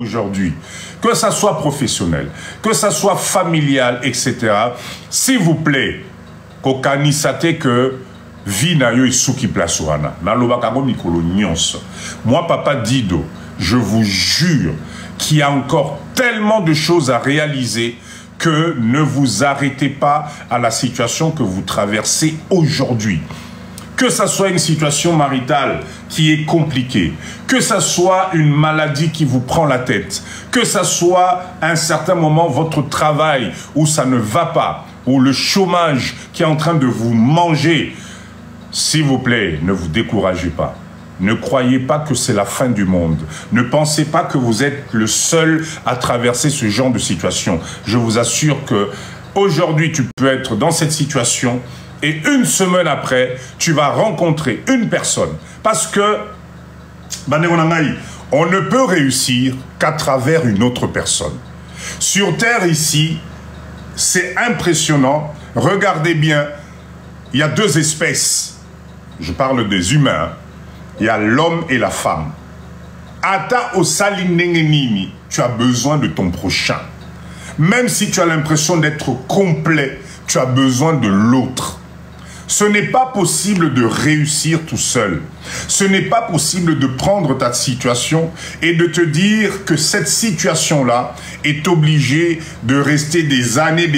aujourd'hui, que ça soit professionnel, que ça soit familial, etc., s'il vous plaît, kokanisate que vie na yo isuki plasurana. Na lobakango mikolo nyonso. Moi, Papa Dido, je vous jure qu'il y a encore tellement de choses à réaliser que ne vous arrêtez pas à la situation que vous traversez aujourd'hui. Que ça soit une situation maritale qui est compliquée, que ça soit une maladie qui vous prend la tête, que ça soit à un certain moment votre travail où ça ne va pas, ou le chômage qui est en train de vous manger, s'il vous plaît, ne vous découragez pas. Ne croyez pas que c'est la fin du monde. Ne pensez pas que vous êtes le seul à traverser ce genre de situation. Je vous assure que aujourd'hui, tu peux être dans cette situation et une semaine après, tu vas rencontrer une personne. Parce que, on ne peut réussir qu'à travers une autre personne. Sur Terre, ici, c'est impressionnant. Regardez bien, il y a deux espèces. Je parle des humains. Il y a l'homme et la femme. Ata osalinengenini, tu as besoin de ton prochain. Même si tu as l'impression d'être complet, tu as besoin de l'autre. Ce n'est pas possible de réussir tout seul. Ce n'est pas possible de prendre ta situation et de te dire que cette situation-là est obligée de rester des années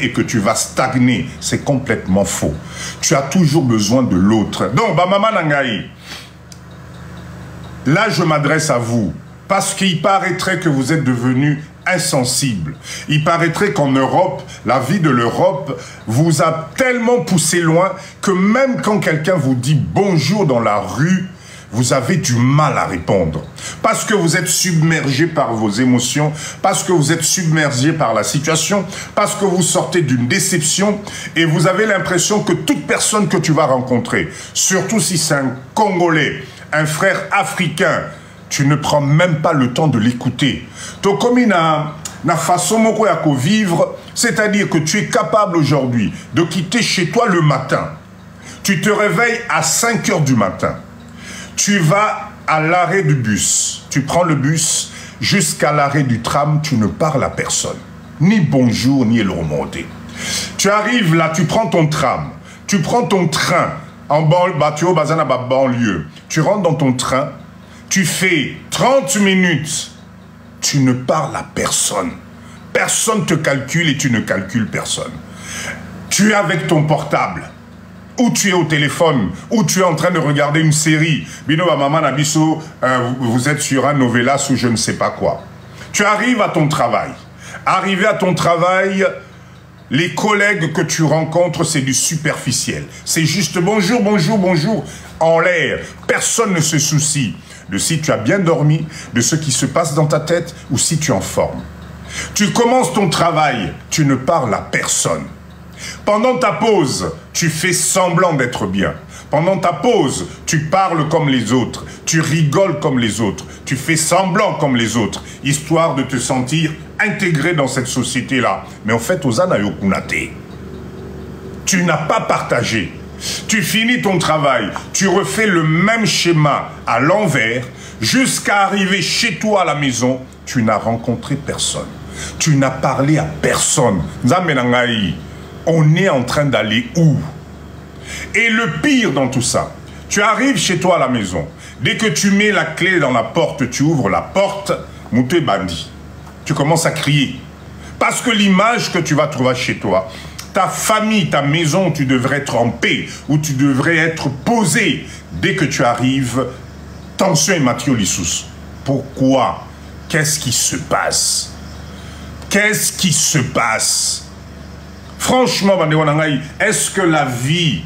et que tu vas stagner. C'est complètement faux. Tu as toujours besoin de l'autre. Donc, Maman Nangaï, là, je m'adresse à vous parce qu'il paraîtrait que vous êtes devenus insensibles. Il paraîtrait qu'en Europe, la vie de l'Europe vous a tellement poussé loin que même quand quelqu'un vous dit bonjour dans la rue, vous avez du mal à répondre. Parce que vous êtes submergé par vos émotions, parce que vous êtes submergé par la situation, parce que vous sortez d'une déception et vous avez l'impression que toute personne que tu vas rencontrer, surtout si c'est un Congolais, un frère africain, tu ne prends même pas le temps de l'écouter. Donc, comme na façon moko ya ko vivre, c'est-à-dire que tu es capable aujourd'hui de quitter chez toi le matin. Tu te réveilles à 5 h du matin. Tu vas à l'arrêt du bus. Tu prends le bus jusqu'à l'arrêt du tram, tu ne parles à personne. Ni bonjour, ni le remonter. Tu arrives là, tu prends ton tram. Tu prends ton train en banlieue. Tu rentres dans ton train. Tu fais 30 minutes, tu ne parles à personne. Personne te calcule et tu ne calcules personne. Tu es avec ton portable, ou tu es au téléphone, ou tu es en train de regarder une série. Bino maman Nabiso, vous êtes sur un novelas ou je ne sais pas quoi. Tu arrives à ton travail. Arrivé à ton travail, les collègues que tu rencontres, c'est du superficiel. C'est juste bonjour, bonjour, bonjour, en l'air. Personne ne se soucie de si tu as bien dormi, de ce qui se passe dans ta tête ou si tu es en forme. Tu commences ton travail, tu ne parles à personne. Pendant ta pause, tu fais semblant d'être bien. Pendant ta pause, tu parles comme les autres, tu rigoles comme les autres, tu fais semblant comme les autres, histoire de te sentir intégré dans cette société-là. Mais en fait, Ozana Yokunate, tu n'as pas partagé. Tu finis ton travail, tu refais le même schéma à l'envers, jusqu'à arriver chez toi à la maison, tu n'as rencontré personne. Tu n'as parlé à personne. On est en train d'aller où? Et le pire dans tout ça, tu arrives chez toi à la maison, dès que tu mets la clé dans la porte, tu ouvres la porte, Mouté Bandi. Tu commences à crier. Parce que l'image que tu vas trouver chez toi, ta famille, ta maison, où tu devrais être en paix, où tu devrais être posé. Dès que tu arrives, tension et Mathieu Lissous. Pourquoi? Qu'est-ce qui se passe? Qu'est-ce qui se passe? Franchement, est-ce que la vie,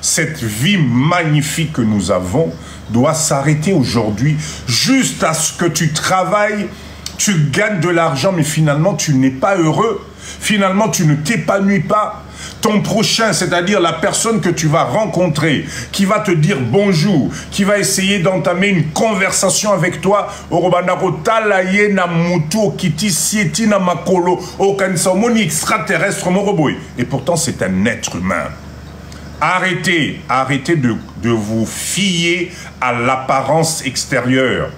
cette vie magnifique que nous avons, doit s'arrêter aujourd'hui juste à ce que tu travailles, tu gagnes de l'argent, mais finalement, tu n'es pas heureux. Finalement, tu ne t'épanouis pas. Ton prochain, c'est-à-dire la personne que tu vas rencontrer, qui va te dire bonjour, qui va essayer d'entamer une conversation avec toi, et pourtant c'est un être humain. Arrêtez de vous fier à l'apparence extérieure.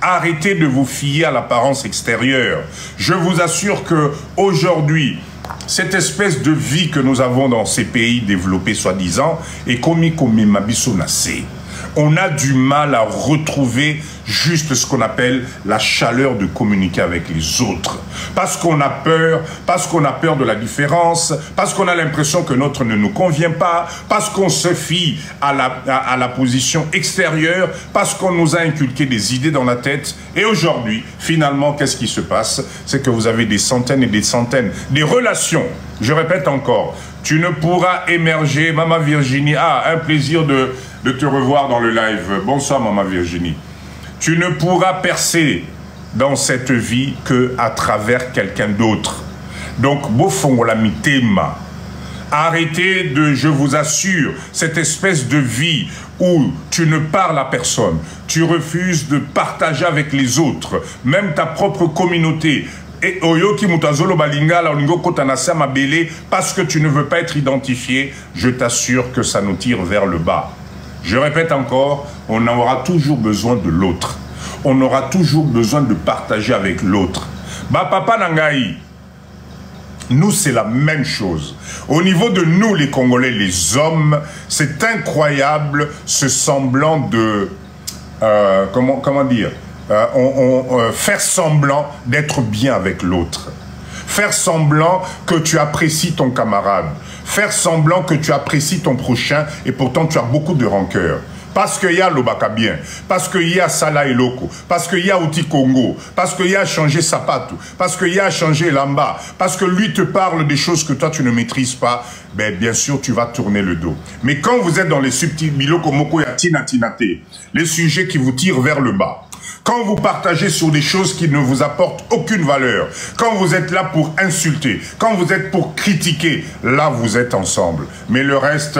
Arrêtez de vous fier à l'apparence extérieure. Je vous assure que aujourd'hui, cette espèce de vie que nous avons dans ces pays développés soi-disant est comme Mabiso Nassé. On a du mal à retrouver juste ce qu'on appelle la chaleur de communiquer avec les autres. Parce qu'on a peur de la différence, parce qu'on a l'impression que notre ne nous convient pas, parce qu'on se fie à la position extérieure, parce qu'on nous a inculqué des idées dans la tête. Et aujourd'hui, finalement, qu'est-ce qui se passe? C'est que vous avez des centaines et des centaines, des relations. Je répète encore, tu ne pourras émerger, Maman Virginie, un plaisir de te revoir dans le live. Bonsoir Maman Virginie. Tu ne pourras percer dans cette vie qu'à travers quelqu'un d'autre. Donc, bofongola mitema. Arrêtez de, je vous assure, cette espèce de vie où tu ne parles à personne. Tu refuses de partager avec les autres, même ta propre communauté. Et parce que tu ne veux pas être identifié, je t'assure que ça nous tire vers le bas. Je répète encore, on aura toujours besoin de l'autre. On aura toujours besoin de partager avec l'autre. Bah papa Nangaï, nous c'est la même chose. Au niveau de nous les Congolais, les hommes, c'est incroyable ce semblant de... comment dire faire semblant d'être bien avec l'autre. Faire semblant que tu apprécies ton camarade. Faire semblant que tu apprécies ton prochain et pourtant tu as beaucoup de rancœur. Parce qu'il y a l'Obaka bien, parce qu'il y a Salah et Loko, parce qu'il y a Outi Congo, parce qu'il y a changé Sapatou, parce qu'il y a changé Lamba, parce que lui te parle des choses que toi tu ne maîtrises pas, ben bien sûr tu vas tourner le dos. Mais quand vous êtes dans les subtils Biloko Moko ya Tina Tinate, les sujets qui vous tirent vers le bas, quand vous partagez sur des choses qui ne vous apportent aucune valeur, quand vous êtes là pour insulter, quand vous êtes pour critiquer, là vous êtes ensemble. Mais le reste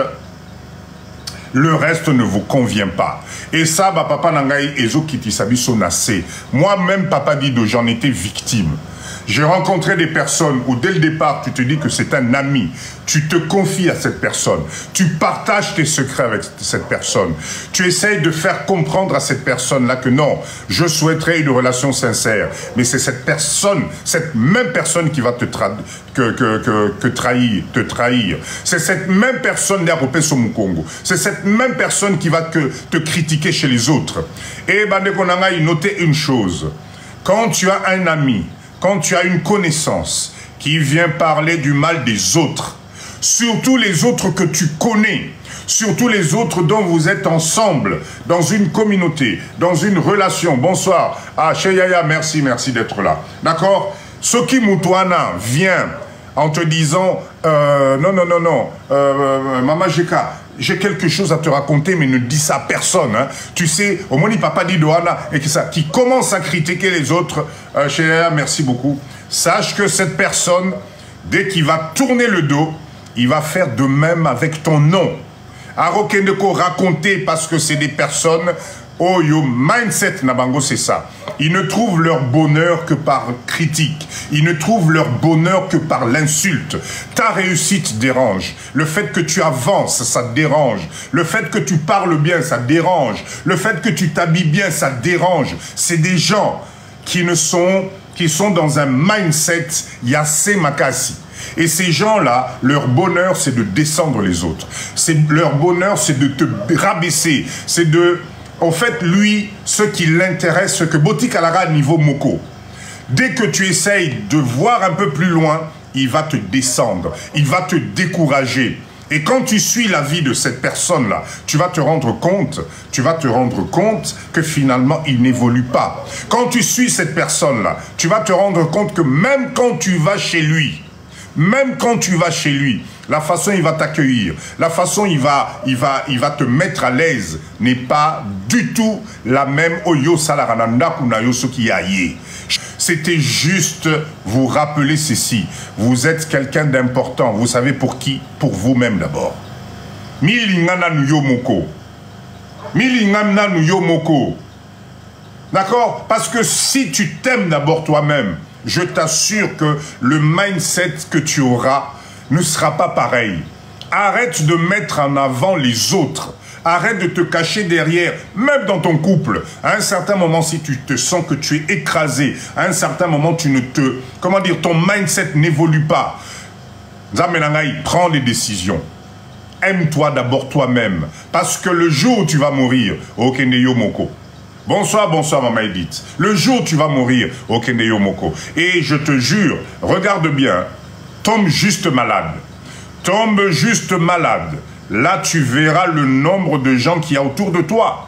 ne vous convient pas. Et ça, bah, papa Nangaï Ezo Kitisabiso Nassé. Moi-même, papa Dido, j'en étais victime. J'ai rencontré des personnes où dès le départ, tu te dis que c'est un ami. Tu te confies à cette personne. Tu partages tes secrets avec cette personne. Tu essayes de faire comprendre à cette personne-là que non, je souhaiterais une relation sincère. Mais c'est cette personne, cette même personne qui va te trahir. C'est cette même personne d'Aropé Somukongo. C'est cette même personne qui va te critiquer chez les autres. Et Bandekonanga, il notait une chose. Quand tu as un ami, quand tu as une connaissance qui vient parler du mal des autres, surtout les autres que tu connais, surtout les autres dont vous êtes ensemble, dans une communauté, dans une relation. Bonsoir. Ah, Cheyaya, merci d'être là. D'accord? Soki Moutouana vient en te disant, non, Maman Jeka, j'ai quelque chose à te raconter, mais ne dis ça à personne. Hein. Tu sais, au moins, papa dit Doana, et qui commence à critiquer les autres. Chéria, merci beaucoup. Sache que cette personne, dès qu'il va tourner le dos, il va faire de même avec ton nom. Arokendeko raconter parce que c'est des personnes... Oh, yo mindset Nabango, c'est ça. Ils ne trouvent leur bonheur que par critique. Ils ne trouvent leur bonheur que par l'insulte. Ta réussite dérange. Le fait que tu avances, ça dérange. Le fait que tu parles bien, ça dérange. Le fait que tu t'habilles bien, ça dérange. C'est des gens qui sont dans un mindset Yassé Makassi. Et ces gens-là, leur bonheur, c'est de descendre les autres. Leur bonheur, c'est de te rabaisser. C'est de... En fait, lui, ce qui l'intéresse, c'est que Botikalaga niveau Moko, dès que tu essayes de voir un peu plus loin, il va te descendre, il va te décourager. Et quand tu suis la vie de cette personne-là, tu vas te rendre compte que finalement, il n'évolue pas. Quand tu suis cette personne-là, tu vas te rendre compte que même quand tu vas chez lui, la façon il va t'accueillir, la façon il va te mettre à l'aise n'est pas du tout la même Oyo Salarananda Kunayoso qui aïe. C'était juste vous rappeler ceci. Vous êtes quelqu'un d'important. Vous savez pour qui? Pour vous-même d'abord. Milingana Nuyomoko. Milingana Nuyomoko. D'accord? Parce que si tu t'aimes d'abord toi-même, je t'assure que le mindset que tu auras ne sera pas pareil. Arrête de mettre en avant les autres. Arrête de te cacher derrière, même dans ton couple. À un certain moment, si tu te sens que tu es écrasé, à un certain moment, tu ne te... Comment dire, ton mindset n'évolue pas. Zamenangaï, prends les décisions. Aime-toi d'abord toi-même. Parce que le jour où tu vas mourir, Okendeyo Moko. Bonsoir, bonsoir, Maman Edith. Le jour où tu vas mourir, Okendeyo Moko. Et je te jure, regarde bien, tombe juste malade. Tombe juste malade. Là, tu verras le nombre de gens qu'il y a autour de toi.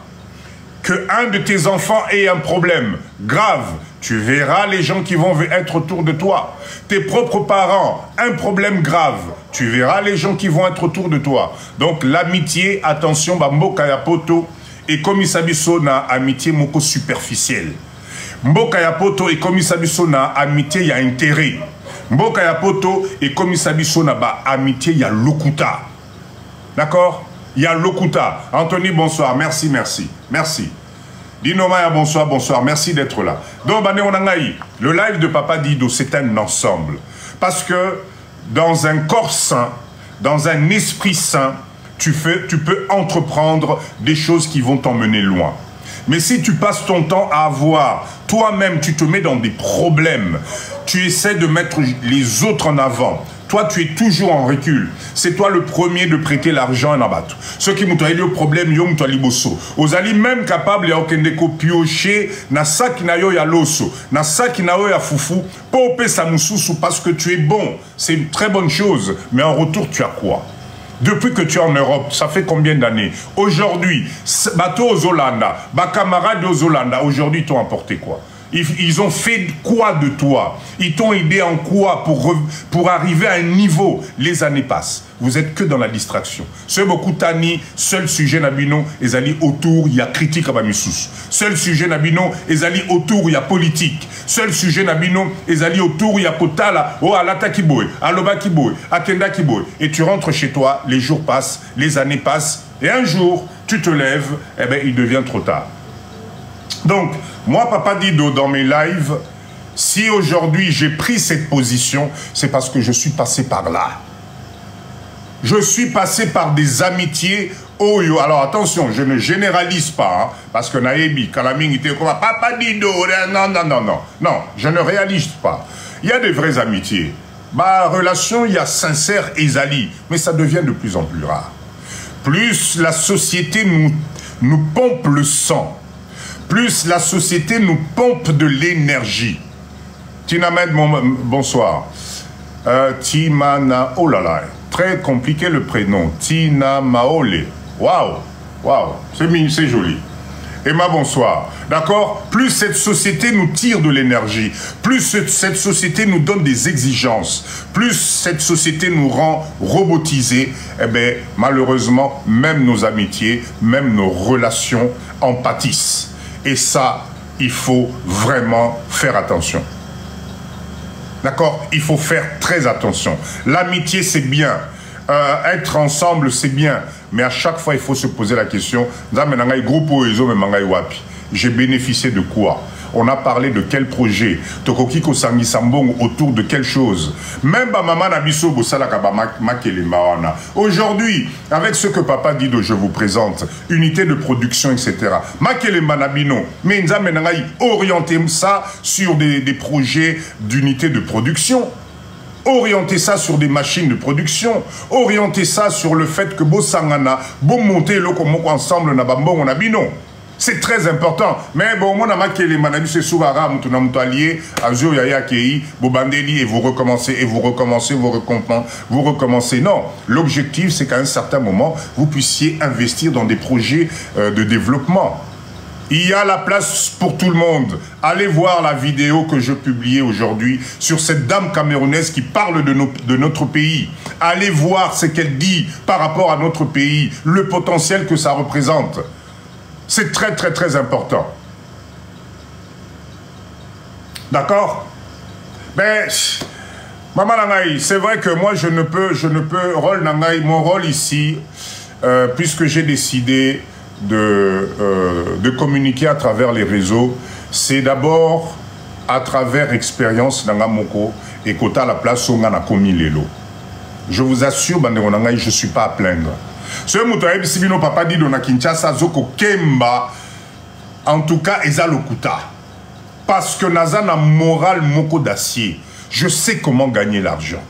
Que un de tes enfants ait un problème grave, tu verras les gens qui vont être autour de toi. Tes propres parents, un problème grave, tu verras les gens qui vont être autour de toi. Donc l'amitié, attention, Mboka ya poto, et comme isabiso na amitié moko superficielle. Mboka ya poto et comme isabiso na amitié ya intérêt. Mboka ya poto et comme isabiso na ba amitié ya lokuta. D'accord? Il y a Lokuta. Anthony, bonsoir. Merci, merci. Merci. Dino Maya, bonsoir, bonsoir. Merci d'être là. Donc, le live de Papa Dido, c'est un ensemble. Parce que dans un corps sain, dans un esprit sain, tu peux entreprendre des choses qui vont t'emmener loin. Mais si tu passes ton temps à avoir, toi-même, tu te mets dans des problèmes, tu essaies de mettre les autres en avant, toi, tu es toujours en recul. C'est toi le premier de prêter l'argent en abattu. Ceux qui m'ont eu au problème, ils ont liboso. Aux alliés même capables, il y a aucun déco piocher, na sa qui n'a ya loso, na sa qui n'a ya foufou, pour sa moussou parce que tu es bon. C'est une très bonne chose. Mais en retour, tu as quoi? Depuis que tu es en Europe, ça fait combien d'années? Aujourd'hui, bateau aux Holanda, camarades aux Holanda, aujourd'hui, ils t'ont apporté quoi? Ils ont fait quoi de toi? Ils t'ont aidé en quoi pour arriver à un niveau? Les années passent. Vous êtes que dans la distraction. C'est beaucoup tani, seul sujet Nabino, et ali autour, il y a critique à Bamissous. Seul sujet Nabino, et ali autour, il y a politique. Seul sujet Nabino, et ali autour, il y a Kotala, oh, Alata Kiboy, Aloba Kiboy, Akenda Kiboy. Et tu rentres chez toi, les jours passent, les années passent, et un jour, tu te lèves, eh bien, il devient trop tard. Donc, moi, Papa Dido, dans mes lives, si aujourd'hui j'ai pris cette position, c'est parce que je suis passé par là. Je suis passé par des amitiés. Oh, yo. Alors attention, je ne généralise pas, hein, parce que Naebi, Kalaming était comme Papa Dido, non, non, non, non. Non, je ne réalise pas. Il y a des vraies amitiés. Ma relation, il y a sincère et Zali, mais ça devient de plus en plus rare. Plus la société nous pompe le sang, plus la société nous pompe de l'énergie. Tinamed, bonsoir. Timana, oh là là, très compliqué le prénom. Tina Maole. Waouh, waouh, c'est joli. Emma, bonsoir. D'accord? Plus cette société nous tire de l'énergie, plus cette société nous donne des exigences, plus cette société nous rend robotisés, eh bien, malheureusement, même nos amitiés, même nos relations en pâtissent. Et ça, il faut vraiment faire attention. D'accord? Il faut faire très attention. L'amitié, c'est bien. Être ensemble, c'est bien. Mais à chaque fois, il faut se poser la question, j'ai bénéficié de quoi? On a parlé de quel projet? Tokokiko Sangi Sambong autour de quelle chose? Même maman Nabiso Bosalaka Makelemawana. Aujourd'hui, avec ce que Papa dit, je vous présente, unité de production, etc. Makelemanabino, mais nous avons orienté ça sur des projets d'unité de production. Orienter ça sur des machines de production, orienter ça sur le fait que Bossangana, bon monter le ensemble na bambon on a bino. C'est très important. Mais bon, moi, les manabis, c'est souvent allié, Azio Yaya Kei, Bobandeli, et vous recommencez, et vous recommencez, vous recommencez. Non. L'objectif, c'est qu'à un certain moment, vous puissiez investir dans des projets de développement. Il y a la place pour tout le monde. Allez voir la vidéo que je publiais aujourd'hui sur cette dame camerounaise qui parle de notre pays. Allez voir ce qu'elle dit par rapport à notre pays, le potentiel que ça représente. C'est très, très, très important. D'accord? Ben, Maman Nangaï, c'est vrai que moi, je ne peux, rôle Nangaï, mon rôle ici, puisque j'ai décidé de communiquer à travers les réseaux, c'est d'abord à travers expérience Nangamoko et Kota la place où on a commis l'élo. Je vous assure, Bandero Nangaï, je ne suis pas à plaindre. Ce moutaïb Sibino papa dit dans Kinshasa Zoko Kemba, en tout cas, Eza Lokuta. Parce que Naza na moral moko d'acier. Je sais comment gagner l'argent.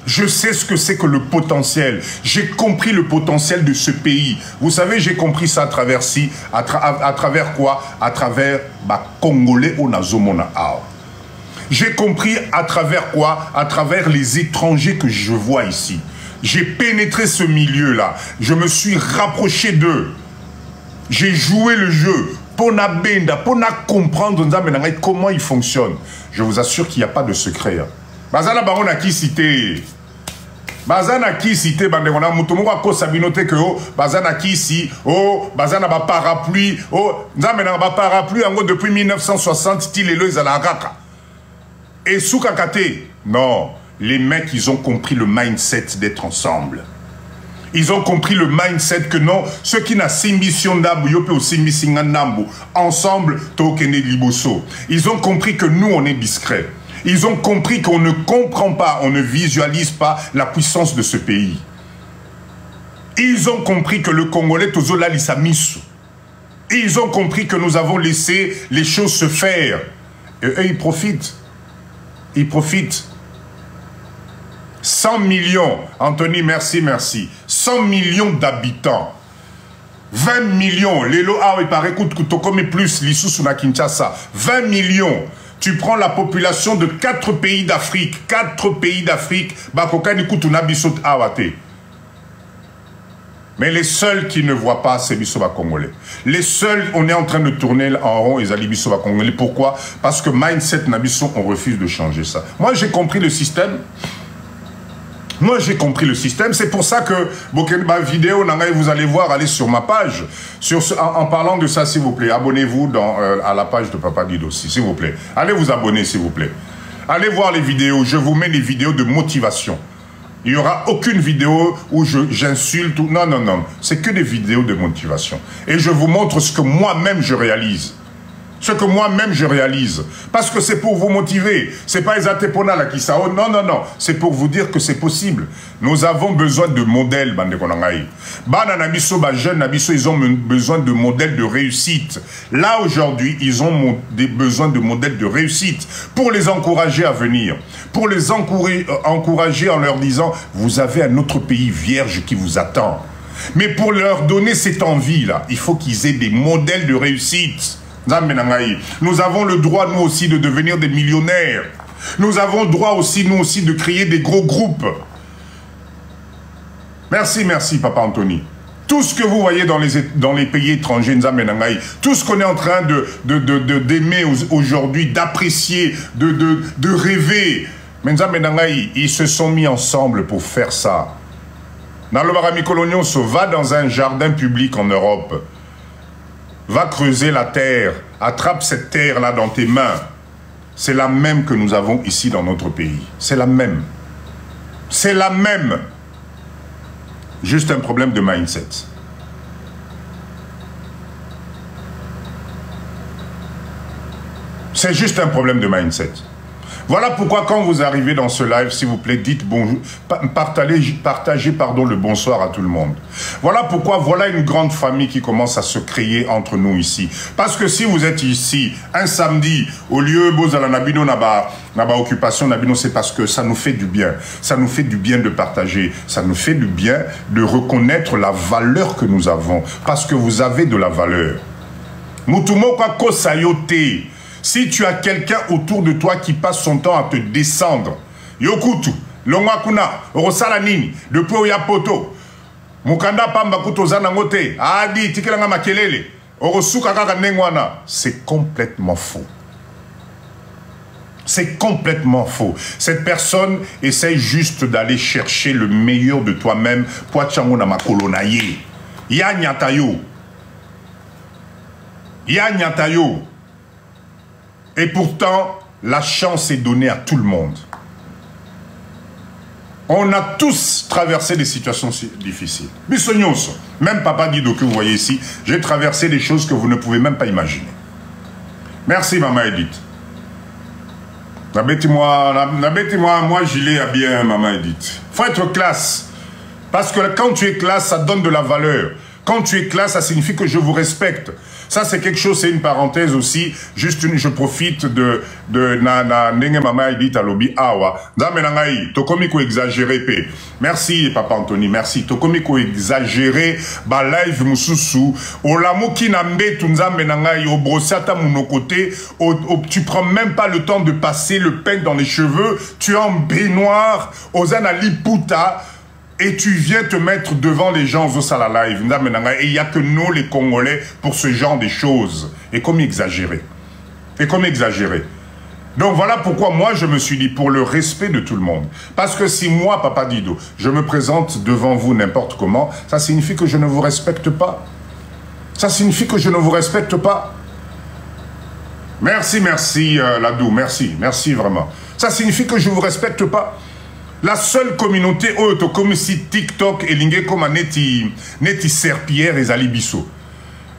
Je sais ce que c'est que le potentiel. J'ai compris le potentiel de ce pays. Vous savez, j'ai compris ça à travers à travers quoi? À travers Congolais au Nazomona Ao. J'ai compris à travers quoi? À travers les étrangers que je vois ici. J'ai pénétré ce milieu-là. Je me suis rapproché d'eux. J'ai joué le jeu. Pour comprendre comment il fonctionne. Je vous assure qu'il n'y a pas de secret. Bazana Baron a qui cité? Bazana qui cité bandekona mutomoko ko sabinote que oh bazana qui ici oh bazana ba parapluie oh nzamena ba parapluie en depuis 1960 ti lelo ezalaka. Et soukakate non, les mecs ils ont compris le mindset d'être ensemble. Ils ont compris le mindset que non, ceux qui n'ont pas mission d'abou, ensemble, liboso. Ils ont compris que nous, on est discrets. Ils ont compris qu'on ne comprend pas, on ne visualise pas la puissance de ce pays. Ils ont compris que le Congolais, Tozola Lissamisu. Ils ont compris que nous avons laissé les choses se faire. Et eux, ils profitent. Ils profitent. 100 millions, Anthony, merci, merci. 100 millions d'habitants. 20 millions, Lelo Ao, il paraît que plus, l'Issou na Kinshasa. 20 millions. Tu prends la population de 4 pays d'Afrique. 4 pays d'Afrique. Mais les seuls qui ne voient pas, c'est Bissoba Congolais. Les seuls, on est en train de tourner en rond, et Zali Bissoba Congolais. Pourquoi? Parce que mindset Nabisson, on refuse de changer ça. Moi, j'ai compris le système. Moi, j'ai compris le système. C'est pour ça que ma vidéo, vous allez voir, allez sur ma page. En parlant de ça, s'il vous plaît, abonnez-vous à la page de Papa Guido aussi, s'il vous plaît. Allez vous abonner, s'il vous plaît. Allez voir les vidéos. Je vous mets les vidéos de motivation. Il n'y aura aucune vidéo où j'insulte. Non, non, non. C'est que des vidéos de motivation. Et je vous montre ce que moi-même je réalise. Ce que moi-même je réalise. Parce que c'est pour vous motiver. C'est pas Ezatepona la Kisao. Non, non, non. C'est pour vous dire que c'est possible. Nous avons besoin de modèles, bande konangai. Bana nabiso, ba jeunes nabiso, ils ont besoin de modèles de réussite. Là, aujourd'hui, ils ont besoin de modèles de réussite pour les encourager à venir. Pour les encourager en leur disant, vous avez un autre pays vierge qui vous attend. Mais pour leur donner cette envie-là, il faut qu'ils aient des modèles de réussite. Nous avons le droit, nous aussi, de devenir des millionnaires. Nous avons le droit aussi, nous aussi, de créer des gros groupes. Merci, merci, Papa Anthony. Tout ce que vous voyez dans les pays étrangers, tout ce qu'on est en train d'aimer aujourd'hui, d'apprécier, de rêver, ils se sont mis ensemble pour faire ça. Nalobarami Colognon va dans un jardin public en Europe. Va creuser la terre, attrape cette terre-là dans tes mains. C'est la même que nous avons ici dans notre pays. C'est la même. C'est la même. Juste un problème de mindset. C'est juste un problème de mindset. Voilà pourquoi quand vous arrivez dans ce live, s'il vous plaît, dites bonjour, partagez le bonsoir à tout le monde. Voilà pourquoi, voilà une grande famille qui commence à se créer entre nous ici. Parce que si vous êtes ici, un samedi, au lieu Bozala Nabino Naba occupation Nabino, c'est parce que ça nous fait du bien. Ça nous fait du bien de partager. Ça nous fait du bien de reconnaître la valeur que nous avons. Parce que vous avez de la valeur. Mutumoka kosayote. Si tu as quelqu'un autour de toi qui passe son temps à te descendre, Yokutu, Longwakuna, Rosalanini, depuis Oyapoto, Mukanda Pamba Kutozanangote, Adi, Tikelanga Makelele, Orosuka Nengwana, c'est complètement faux. C'est complètement faux. Cette personne essaye juste d'aller chercher le meilleur de toi-même. Poachango Namakolonaye. Ya Nyatayo. Ya Nyatayo. Et pourtant, la chance est donnée à tout le monde. On a tous traversé des situations difficiles. Bissognos, même Papa Guido que vous voyez ici, j'ai traversé des choses que vous ne pouvez même pas imaginer. Merci, Maman Edith. Moi, gilet à bien, Maman Edith. Faut être classe. Parce que quand tu es classe, ça donne de la valeur. Quand tu es classe, ça signifie que je vous respecte. Ça, c'est quelque chose, c'est une parenthèse aussi. Juste je profite de Nenge Mama Edith Alobi Awa. Zamenangai, Tokomiko exagéré, pe. Merci, Papa Anthony, merci. Tokomiko exagéré, ba live mususu. Olamuki nambe tunzamenangai, au brossata monokoté. Tu prends même pas le temps de passer le peigne dans les cheveux. Tu es en baignoire, Ozana Liputa. Et tu viens te mettre devant les gens au Sala Live. Et il n'y a que nous, les Congolais, pour ce genre de choses. Et comme exagérer. Et comme exagérer. Donc voilà pourquoi moi, je me suis dit, pour le respect de tout le monde. Parce que si moi, Papa Dido, je me présente devant vous n'importe comment, ça signifie que je ne vous respecte pas. Ça signifie que je ne vous respecte pas. Merci, merci, Ladou, merci. Merci vraiment. Ça signifie que je ne vous respecte pas. La seule communauté comme si TikTok et Lingé comme neti serpillère et zali biso.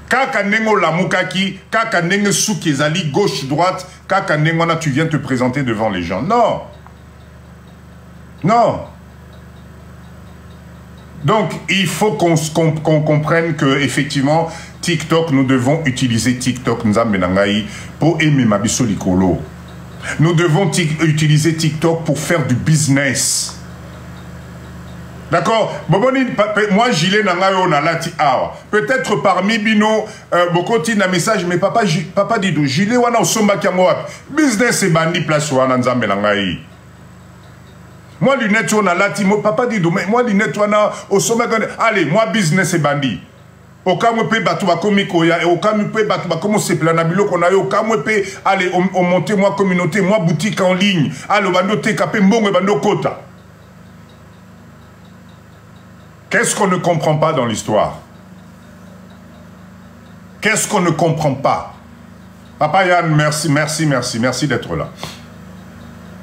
Kaka nengo lamukaki, kaka nenge souki zali gauche droite, kaka nengo na tu viens te présenter devant les gens. Non. Non. Donc il faut qu'on comprenne que effectivement TikTok, nous devons utiliser TikTok nzambenangai pour aimer ma biso likolo. Nous devons utiliser TikTok pour faire du business. D'accord? Moi, Gilet Nangayo Nalati Awa. Peut-être parmi Bino, Bokoti na message, mais papa Dido, Gilet Wana Osomba Kiamoa. Business et bandi place Wana Nzambe Nangayi. Moi, lunette Wana Lati, papa Dido, moi, lunette Wana Osomba Kiamoa. Allez, moi, business et bandi. Okamwepe batuba komiko ya okamwepe batuba komo seplana biloko na yo okamwepe allez on monter moi communauté moi boutique en ligne allez bando tekape mbongo bando kota. Qu'est-ce qu'on ne comprend pas dans l'histoire? Qu'est-ce qu'on ne comprend pas? Papa Yann, merci d'être là.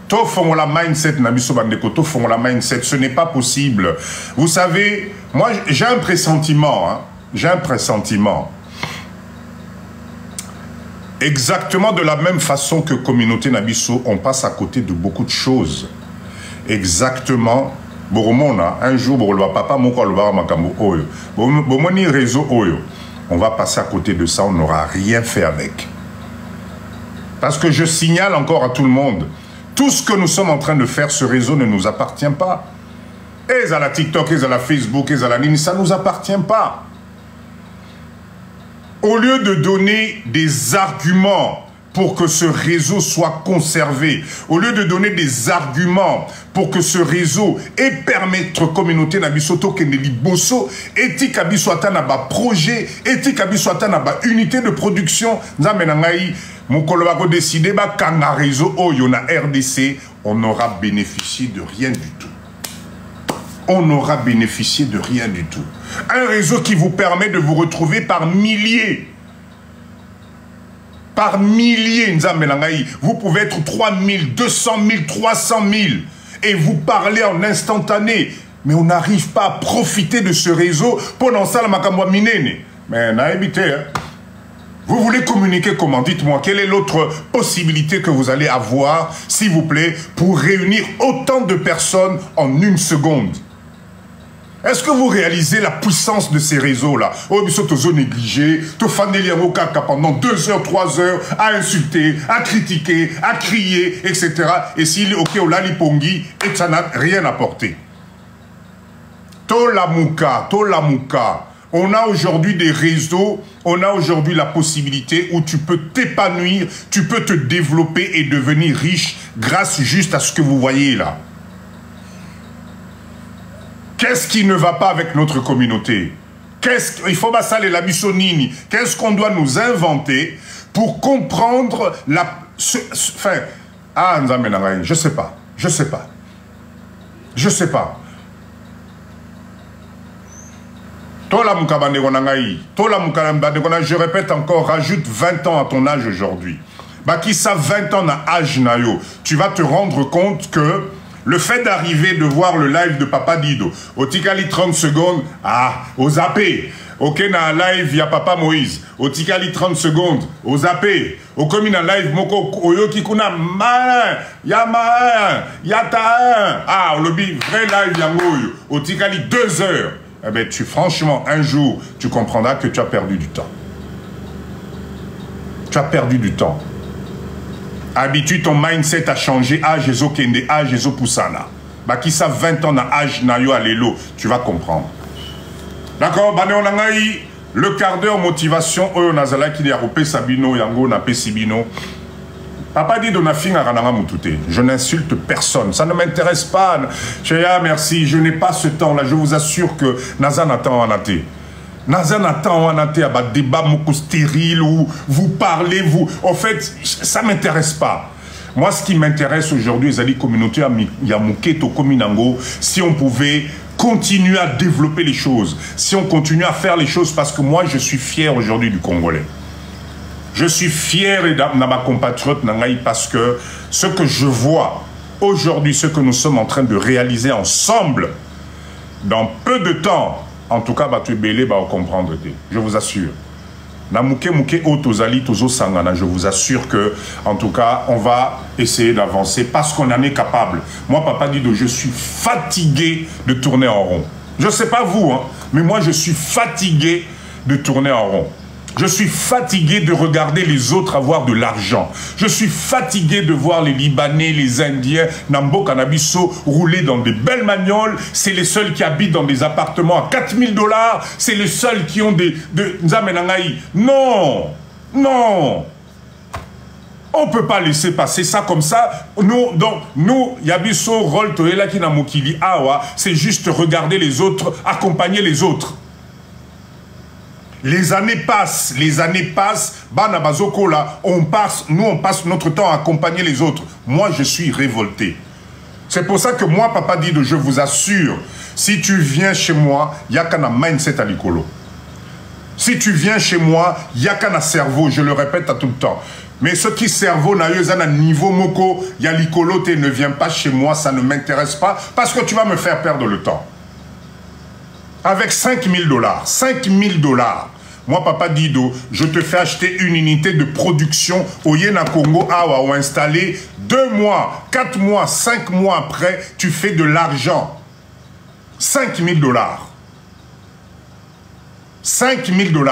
Tofon la mindset na biso bandeko tofon la mindset, ce n'est pas possible. Vous savez, moi j'ai un pressentiment hein. J'ai un pressentiment. Exactement de la même façon que communauté Nabiso, on passe à côté de beaucoup de choses. Exactement. Boromona, un jour, papa réseau oyo. On va passer à côté de ça, on n'aura rien fait avec. Parce que je signale encore à tout le monde, tout ce que nous sommes en train de faire, ce réseau ne nous appartient pas. Et à la TikTok, et à la Facebook, et à la ligne, ça ne nous appartient pas. Au lieu de donner des arguments pour que ce réseau soit conservé, au lieu de donner des arguments pour que ce réseau et permettre communauté Nabisoto Kendeli Bosso, éthique Abisoata Naba projet, éthique Abisoata Naba unité de production, Nzamenangaï, mon collègue décidé, Kanga réseau, Oyona RDC, on n'aura bénéficié de rien du tout. On n'aura bénéficié de rien du tout. Un réseau qui vous permet de vous retrouver par milliers. Par milliers, vous pouvez être 3000, 200 000, 300 000 et vous parlez en instantané. Mais on n'arrive pas à profiter de ce réseau pendant ça, la makamwa minene. Mais n'a évité. Vous voulez communiquer comment? Dites-moi, quelle est l'autre possibilité que vous allez avoir, s'il vous plaît, pour réunir autant de personnes en une seconde? Est-ce que vous réalisez la puissance de ces réseaux-là? Oh, ils sont aux négligés, tout faneli pendant 2 heures, 3 heures, à insulter, à critiquer, à crier, etc. Et s'il est ok au lalipongi, et ça n'a rien apporté. Tolamuka. On a aujourd'hui des réseaux, on a aujourd'hui la possibilité où tu peux t'épanouir, tu peux te développer et devenir riche grâce juste à ce que vous voyez là. Qu'est-ce qui ne va pas avec notre communauté? Il faut bassaler la bisonini. Qu'est-ce qu'on doit nous inventer pour comprendre la... Ah, je sais pas. Je sais pas. Je répète encore, rajoute 20 ans à ton âge aujourd'hui. Bakissa 20 ans à âge nayo. Tu vas te rendre compte que Le fait d'arriver, de voir le live de Papa Dido, au Tikali 30 secondes, au zappé. Ok, na live, il y a Papa Moïse. Au Tikali 30 secondes, au zappé. Au commis na live, moko, oyo kikuna, malin, ya malin, ya ta au lobby, vrai live, yangoyo. Au Tikali 2 heures. Eh bien, franchement, un jour, tu comprendras que tu as perdu du temps. Tu as perdu du temps. Habitude, ton mindset a changé. Âge ezo kende, âge ezo poussana. Bah, qui ça 20 ans na âge na yo alelo, tu vas comprendre. D'accord, bah, on a le quart d'heure motivation, oyo nazala qui a repé sabino, yango na pesibino. Papa dit de na finga rananga mutute. Je n'insulte personne, ça ne m'intéresse pas. Chéa, merci, je n'ai pas ce temps-là. Je vous assure que Nazan attend en athée. Nazan attend en athée à débat moko stérile où vous parlez, vous. En fait, ça ne m'intéresse pas. Moi, ce qui m'intéresse aujourd'hui, c'est la communauté Yamuke Tokominango. Si on pouvait continuer à développer les choses, si on continue à faire les choses, parce que moi, je suis fier aujourd'hui du Congolais. Je suis fier de ma compatriote Nangaï parce que ce que je vois aujourd'hui, ce que nous sommes en train de réaliser ensemble, dans peu de temps, en tout cas, tu es belé, comprendre. Je vous assure. Je vous assure que, en tout cas, on va essayer d'avancer parce qu'on en est capable. Moi, Papa Dido, je suis fatigué de tourner en rond. Je ne sais pas vous, hein, mais moi, je suis fatigué de tourner en rond. Je suis fatigué de regarder les autres avoir de l'argent. Je suis fatigué de voir les Libanais, les Indiens, Nambo Kanabiso rouler dans des belles magnoles. C'est les seuls qui habitent dans des appartements à 4 000 $. C'est les seuls qui ont des... Non, non. On ne peut pas laisser passer ça comme ça. Nous, Yabiso, Rol, Toela, Kinamokili, Awa, c'est juste regarder les autres, accompagner les autres. Les années passent, Bana Bazoko là, on passe notre temps à accompagner les autres. Moi, je suis révolté. C'est pour ça que moi, Papa Dido, je vous assure, si tu viens chez moi, il n'y a qu'un mindset à l'icolo. Si tu viens chez moi, il n'y a qu'un cerveau, je le répète à tout le temps. Mais ce qui cerveau n'a eu un niveau moko, il y a l'icolo, tu ne viens pas chez moi, ça ne m'intéresse pas, parce que tu vas me faire perdre le temps. Avec 5 000 $, 5 000 $, moi, Papa Dido, je te fais acheter une unité de production au Yéna Congo Awa ou installé 2 mois, 4 mois, 5 mois après, tu fais de l'argent. 5 000 $. 5 000 $.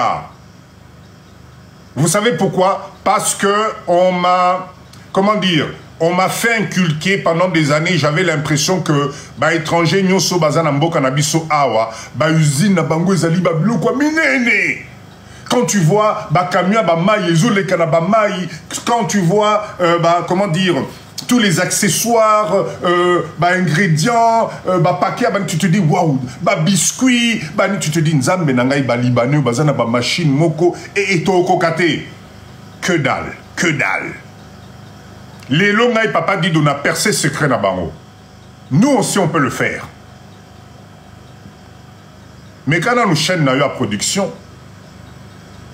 Vous savez pourquoi? Parce que on m'a, comment dire, on m'a fait inculquer pendant des années, j'avais l'impression que étranger nyoso bazana mboka na biso awa, usine na bango ezali ba biloko minene. Quand tu vois camion ba mai ezole kana ba mai, quand tu vois comment dire tous les accessoires, ingrédients, paquets, tu te dis waouh, biscuits, tu te dis nzambe nangai libanais bazana ba machine moko et toko kate. Que dalle, que dalle. Les longs Papa Dido n'a percé secret na bango. Nous aussi on peut le faire. Mais quand on nous chaîne à production,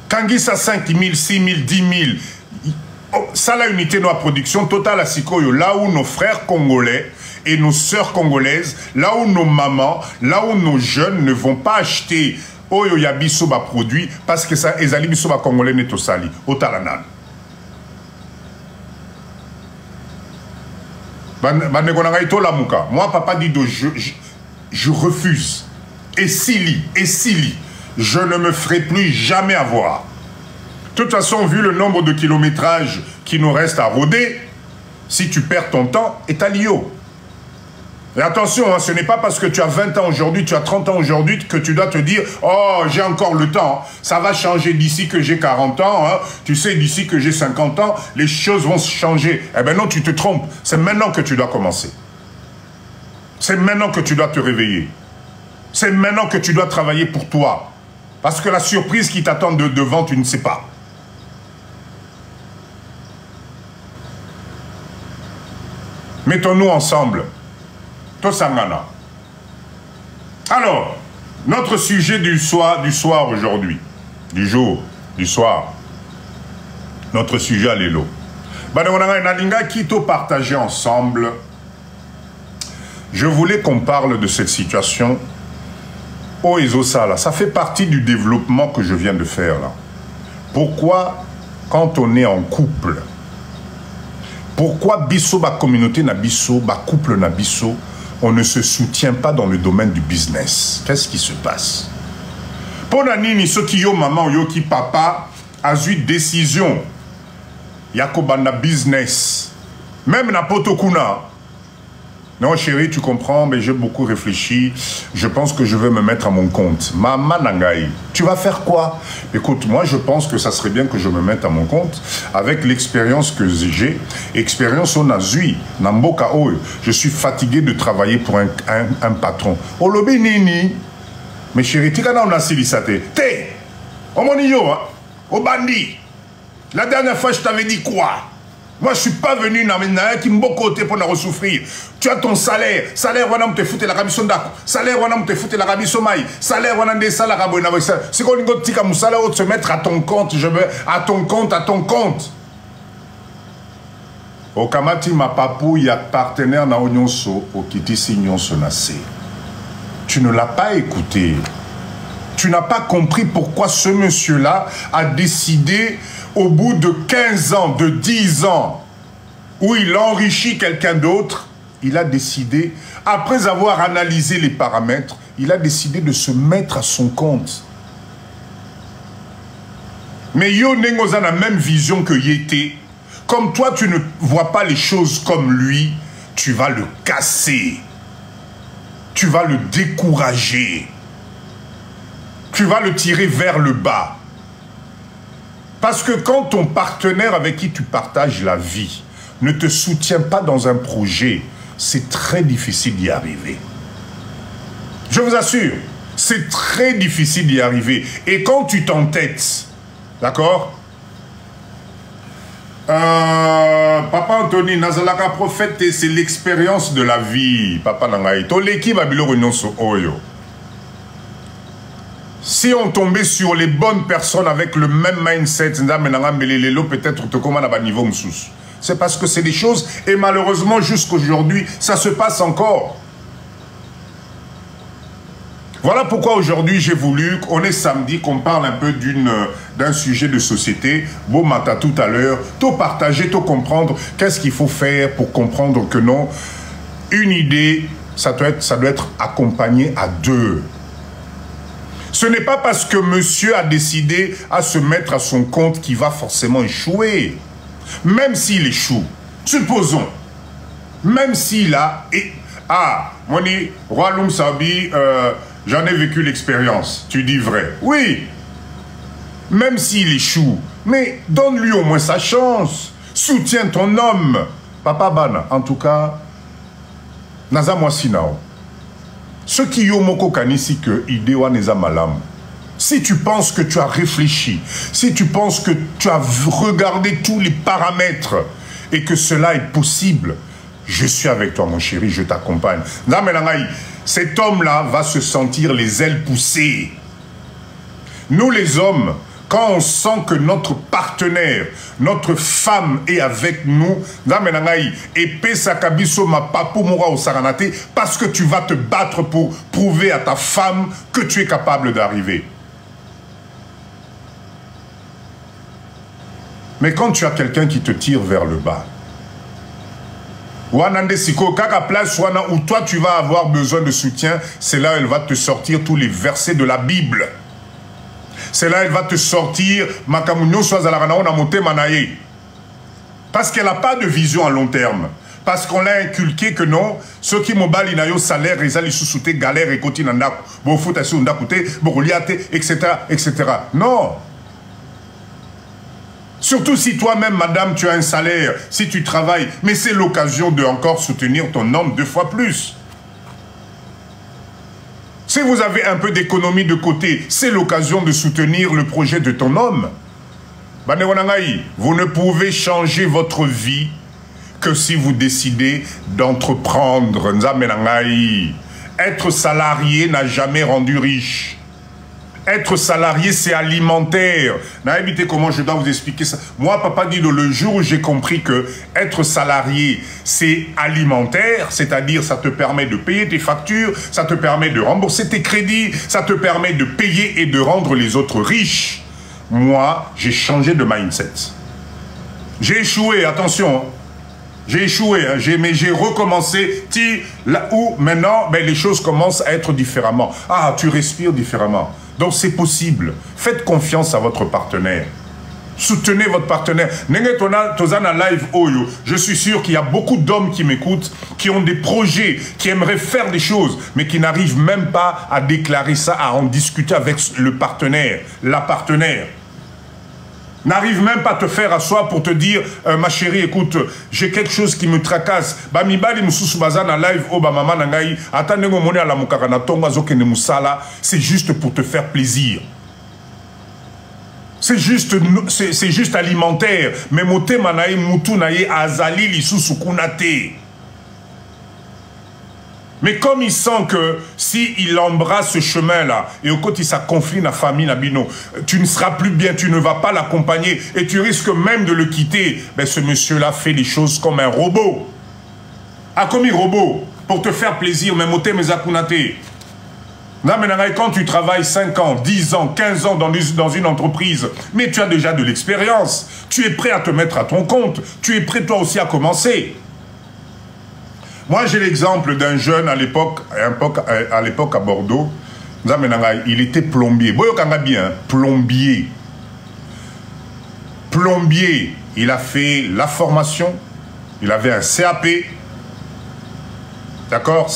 quand il y a 5 000, 6 000, 10 000, ça la unité de la production totale à Sikoyo, là où nos frères congolais et nos sœurs congolaises, là où nos mamans, là où nos jeunes ne vont pas acheter Oyo Yabiso ba produit parce que ça ezali biso ba congolais neto sali au talanan. Moi, Papa Dido, je refuse. Et Sili, je ne me ferai plus jamais avoir. De toute façon, vu le nombre de kilométrages qui nous reste à rôder, si tu perds ton temps, est à Lio. Et attention, hein, ce n'est pas parce que tu as 20 ans aujourd'hui, tu as 30 ans aujourd'hui que tu dois te dire « Oh, j'ai encore le temps. Ça va changer d'ici que j'ai 40 ans. Hein. Tu sais, d'ici que j'ai 50 ans, les choses vont changer. » Eh bien non, tu te trompes. C'est maintenant que tu dois commencer. C'est maintenant que tu dois te réveiller. C'est maintenant que tu dois travailler pour toi. Parce que la surprise qui t'attend devant, tu ne sais pas. Mettons-nous ensemble. Tosangana. Alors, notre sujet du soir aujourd'hui, du jour, du soir, notre sujet à l'élo. On a partager ensemble je voulais qu'on parle de cette situation. Oh, Ezosala, ça fait partie du développement que je viens de faire là. Pourquoi, quand on est en couple, pourquoi biso ba communauté na biso, ba couple na biso, on ne se soutient pas dans le domaine du business? Qu'est-ce qui se passe? Pour nani ceux qui yo maman ou yo qui papa a eu décision, yakobanda business, même na potokuna. Non chérie, tu comprends, mais j'ai beaucoup réfléchi. Je pense que je vais me mettre à mon compte. Maman Nangaï, tu vas faire quoi? Écoute, moi je pense que ça serait bien que je me mette à mon compte avec l'expérience que j'ai. Expérience on a eu, Namboka Oyo. Je suis fatigué de travailler pour un patron. Olobi nini. Mais chérie, tu on a silisate. Té, omoniyo, au bandit. La dernière fois, je t'avais dit quoi? Moi, je ne suis pas venu dans qui me côté pour nous souffrir. Tu as ton salaire. Salaire, on te fout la rabison d'Ako. Salaire, on te fout la rabison maï. Salaire, on a des salaires à c'est qu'on dit que salaire de se mettre à ton compte. Je veux à ton compte, à ton compte. Au Kamati, ma papou, il y a partenaire dans Onyonso, au Kitisi Nyonso Nassé. Tu ne l'as pas écouté. Tu n'as pas compris pourquoi ce monsieur-là a décidé, au bout de 15 ans, de 10 ans, où il enrichit quelqu'un d'autre, il a décidé, après avoir analysé les paramètres, il a décidé de se mettre à son compte. Mais yo Nengoza a la même vision que Yété. Comme toi, tu ne vois pas les choses comme lui, tu vas le casser. Tu vas le décourager. Tu vas le tirer vers le bas. Parce que quand ton partenaire avec qui tu partages la vie ne te soutient pas dans un projet, c'est très difficile d'y arriver. Je vous assure, c'est très difficile d'y arriver. Et quand tu t'entêtes, d'accord? Papa Anthony, Nazalaka prophète, c'est l'expérience de la vie. Papa Nangaï, to l'équipe a bilo renonce oyo. Si on tombait sur les bonnes personnes avec le même mindset, peut-être te commande à niveau msous. C'est parce que c'est des choses, et malheureusement jusqu'aujourd'hui, ça se passe encore. Voilà pourquoi aujourd'hui j'ai voulu, on est samedi, qu'on parle un peu d'un sujet de société. Bon matin tout à l'heure, tout partager, tout comprendre, qu'est-ce qu'il faut faire pour comprendre que non, une idée, ça doit être accompagné à deux. Ce n'est pas parce que monsieur a décidé à se mettre à son compte qu'il va forcément échouer. Même s'il échoue, supposons, même s'il a... Ah, Moni, Roi Loum Sabi, j'en ai vécu l'expérience. Tu dis vrai. Oui, même s'il échoue, mais donne-lui au moins sa chance. Soutiens ton homme. Papa Bana, en tout cas, Naza Mwasinao. Ce qui yo moko kanisi que idéwa neza malam. Si tu penses que tu as réfléchi, si tu penses que tu as regardé tous les paramètres et que cela est possible, je suis avec toi mon chéri, je t'accompagne. Cet homme-là va se sentir les ailes poussées. Nous les hommes, quand on sent que notre partenaire, notre femme est avec nous, parce que tu vas te battre pour prouver à ta femme que tu es capable d'arriver. Mais quand tu as quelqu'un qui te tire vers le bas, où toi tu vas avoir besoin de soutien, c'est là où elle va te sortir tous les versets de la Bible. C'est là elle va te sortir parce qu'elle n'a pas de vision à long terme. Parce qu'on l'a inculqué que non, ceux qui m'ont bali na yo salaire, ils allaient sous-souter galère et continuent etc., etc. Non. Surtout si toi-même, madame, tu as un salaire, si tu travailles, mais c'est l'occasion de encore soutenir ton homme 2 fois plus. Si vous avez un peu d'économie de côté, c'est l'occasion de soutenir le projet de ton homme. Vous ne pouvez changer votre vie que si vous décidez d'entreprendre. Être salarié n'a jamais rendu riche. Être salarié, c'est alimentaire. N'avez comment je dois vous expliquer ça. Moi, Papa Dido, le jour où j'ai compris que être salarié, c'est alimentaire, c'est-à-dire ça te permet de payer tes factures, ça te permet de rembourser tes crédits, ça te permet de payer et de rendre les autres riches. Moi, j'ai changé de mindset. J'ai échoué, attention. J'ai échoué, hein, mais j'ai recommencé. Là où maintenant, ben, les choses commencent à être différemment. Ah, tu respires différemment. Donc c'est possible. Faites confiance à votre partenaire. Soutenez votre partenaire. Live Oyo. Je suis sûr qu'il y a beaucoup d'hommes qui m'écoutent, qui ont des projets, qui aimeraient faire des choses, mais qui n'arrivent même pas à déclarer ça, à en discuter avec le partenaire, la partenaire. N'arrive même pas à te faire asseoir pour te dire ma chérie, écoute, j'ai quelque chose qui me tracasse. C'est juste pour te faire plaisir. C'est juste alimentaire. Mais mote manaï mutu naïe azali lisusu kunate. Mais comme il sent que s'il embrasse ce chemin-là, et au côté ça conflit la famille, Nabino, tu ne seras plus bien, tu ne vas pas l'accompagner, et tu risques même de le quitter, ben ce monsieur-là fait les choses comme un robot. Ah, comme un robot, pour te faire plaisir, mais moté mes akunate. Quand tu travailles 5 ans, 10 ans, 15 ans dans une entreprise, mais tu as déjà de l'expérience, tu es prêt à te mettre à ton compte, tu es prêt toi aussi à commencer. Moi, j'ai l'exemple d'un jeune à l'époque à Bordeaux. Il était plombier. Bien, plombier. Plombier. Il a fait la formation. Il avait un CAP. D'accord?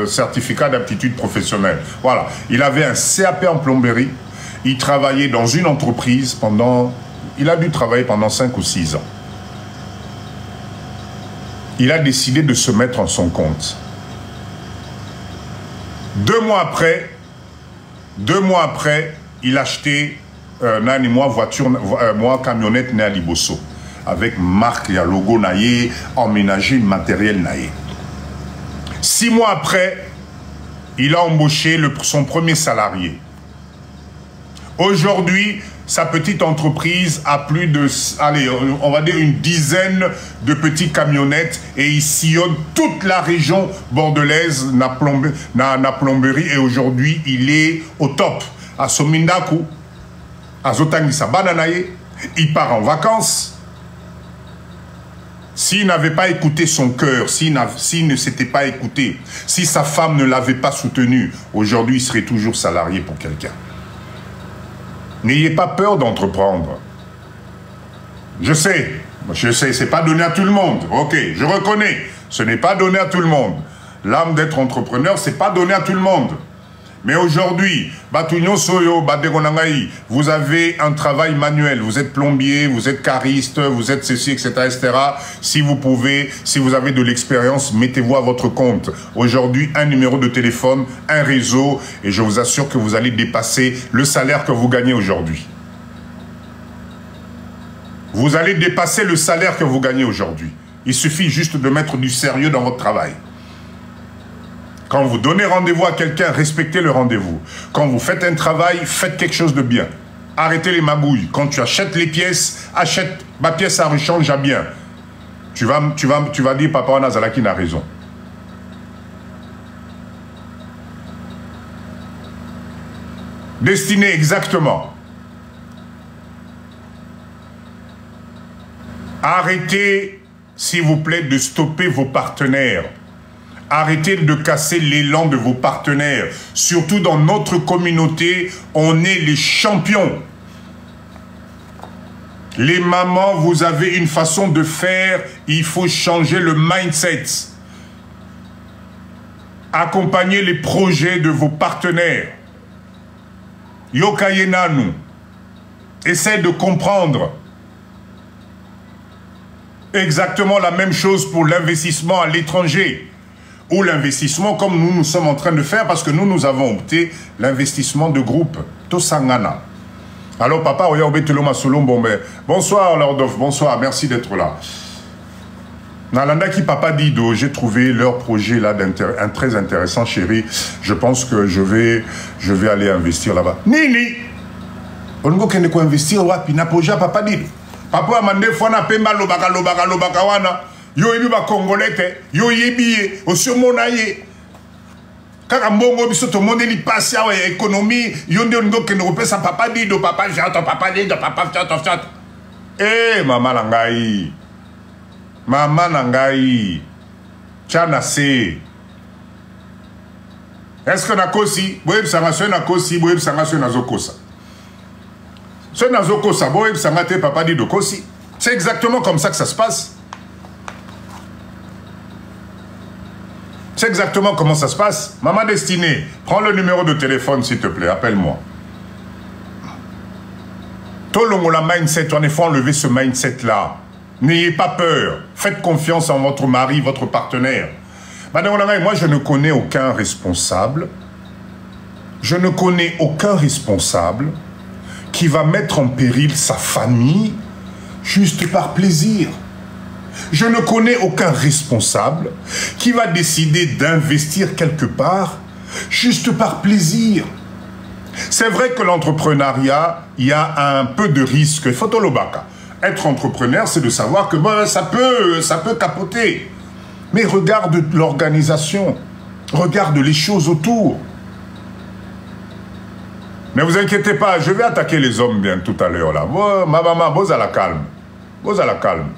Certificat d'aptitude professionnelle. Voilà. Il avait un CAP en plomberie. Il travaillait dans une entreprise pendant... Il a dû travailler pendant 5 ou 6 ans. Il a décidé de se mettre en son compte. 2 mois après, il a acheté camionnette à Liboso avec marque et logo naïe, emménagé matériel naïe. 6 mois après, il a embauché son premier salarié. Aujourd'hui, sa petite entreprise a plus de, allez, on va dire une dizaine de petites camionnettes et il sillonne toute la région bordelaise na plomberie et aujourd'hui il est au top. À Somindaku, à Zotangisa Bananaye, il part en vacances. S'il n'avait pas écouté son cœur, s'il ne s'était pas écouté, si sa femme ne l'avait pas soutenu, aujourd'hui il serait toujours salarié pour quelqu'un. N'ayez pas peur d'entreprendre. Je sais, c'est pas donné à tout le monde. Ok, je reconnais, ce n'est pas donné à tout le monde. L'âme d'être entrepreneur, c'est pas donné à tout le monde. Mais aujourd'hui, vous avez un travail manuel, vous êtes plombier, vous êtes cariste, vous êtes ceci, etc., etc. Si vous pouvez, si vous avez de l'expérience, mettez-vous à votre compte. Aujourd'hui, un numéro de téléphone, un réseau, et je vous assure que vous allez dépasser le salaire que vous gagnez aujourd'hui. Vous allez dépasser le salaire que vous gagnez aujourd'hui. Il suffit juste de mettre du sérieux dans votre travail. Quand vous donnez rendez-vous à quelqu'un, respectez le rendez-vous. Quand vous faites un travail, faites quelque chose de bien. Arrêtez les magouilles. Quand tu achètes les pièces, achète ma pièce à rechange à bien. Tu vas dire Papa Nazalaki n'a raison. Destiné exactement. Arrêtez, s'il vous plaît, de stopper vos partenaires. Arrêtez de casser l'élan de vos partenaires. Surtout dans notre communauté, on est les champions. Les mamans, vous avez une façon de faire, il faut changer le mindset. Accompagnez les projets de vos partenaires. Yokayenanu. Essayez de comprendre. Exactement la même chose pour l'investissement à l'étranger. Ou l'investissement comme nous sommes en train de faire parce que nous avons opté l'investissement de groupe. Tosangana. Alors papa, bonsoir Lordov, bonsoir, merci d'être là. Nalanda qui papa Dido, j'ai trouvé leur projet là très intéressant, chérie. Je pense que je vais aller investir là-bas. Nini, on ne peut pas investir là, puis na projet papa Dido. Papa amande fois na pemba lobaka wana. Yo yebi ba congolais te, yo yebi aussi monaye. Kaka mbongo biso to monde li passe ya économie, yo nde ndo ke no pesa papa Dido, papa Jato, papa Dido, papa Jato. Eh mama nangai. Mama nangai. Tchana se. Est-ce que na kosi, boyeb sanga so na kosi, boyeb sanga so na zokosa. So na zokosa, boyeb sanga te papa Dido kosi. C'est exactement comme ça que ça se passe. C'est exactement comment ça se passe. Maman Destinée, prends le numéro de téléphone s'il te plaît, appelle-moi. Tolongo la mindset, en effet, enlever ce mindset-là. N'ayez pas peur. Faites confiance en votre mari, votre partenaire. Madame Olanga, moi, je ne connais aucun responsable. Je ne connais aucun responsable qui va mettre en péril sa famille juste par plaisir. Je ne connais aucun responsable qui va décider d'investir quelque part juste par plaisir. C'est vrai que l'entrepreneuriat, il y a un peu de risque. Fotolobaka. Être entrepreneur, c'est de savoir que bon, ça peut capoter. Mais regarde l'organisation. Regarde les choses autour. Ne vous inquiétez pas, je vais attaquer les hommes bien tout à l'heure là. Ma maman, vous à la calme. Vous à la calme.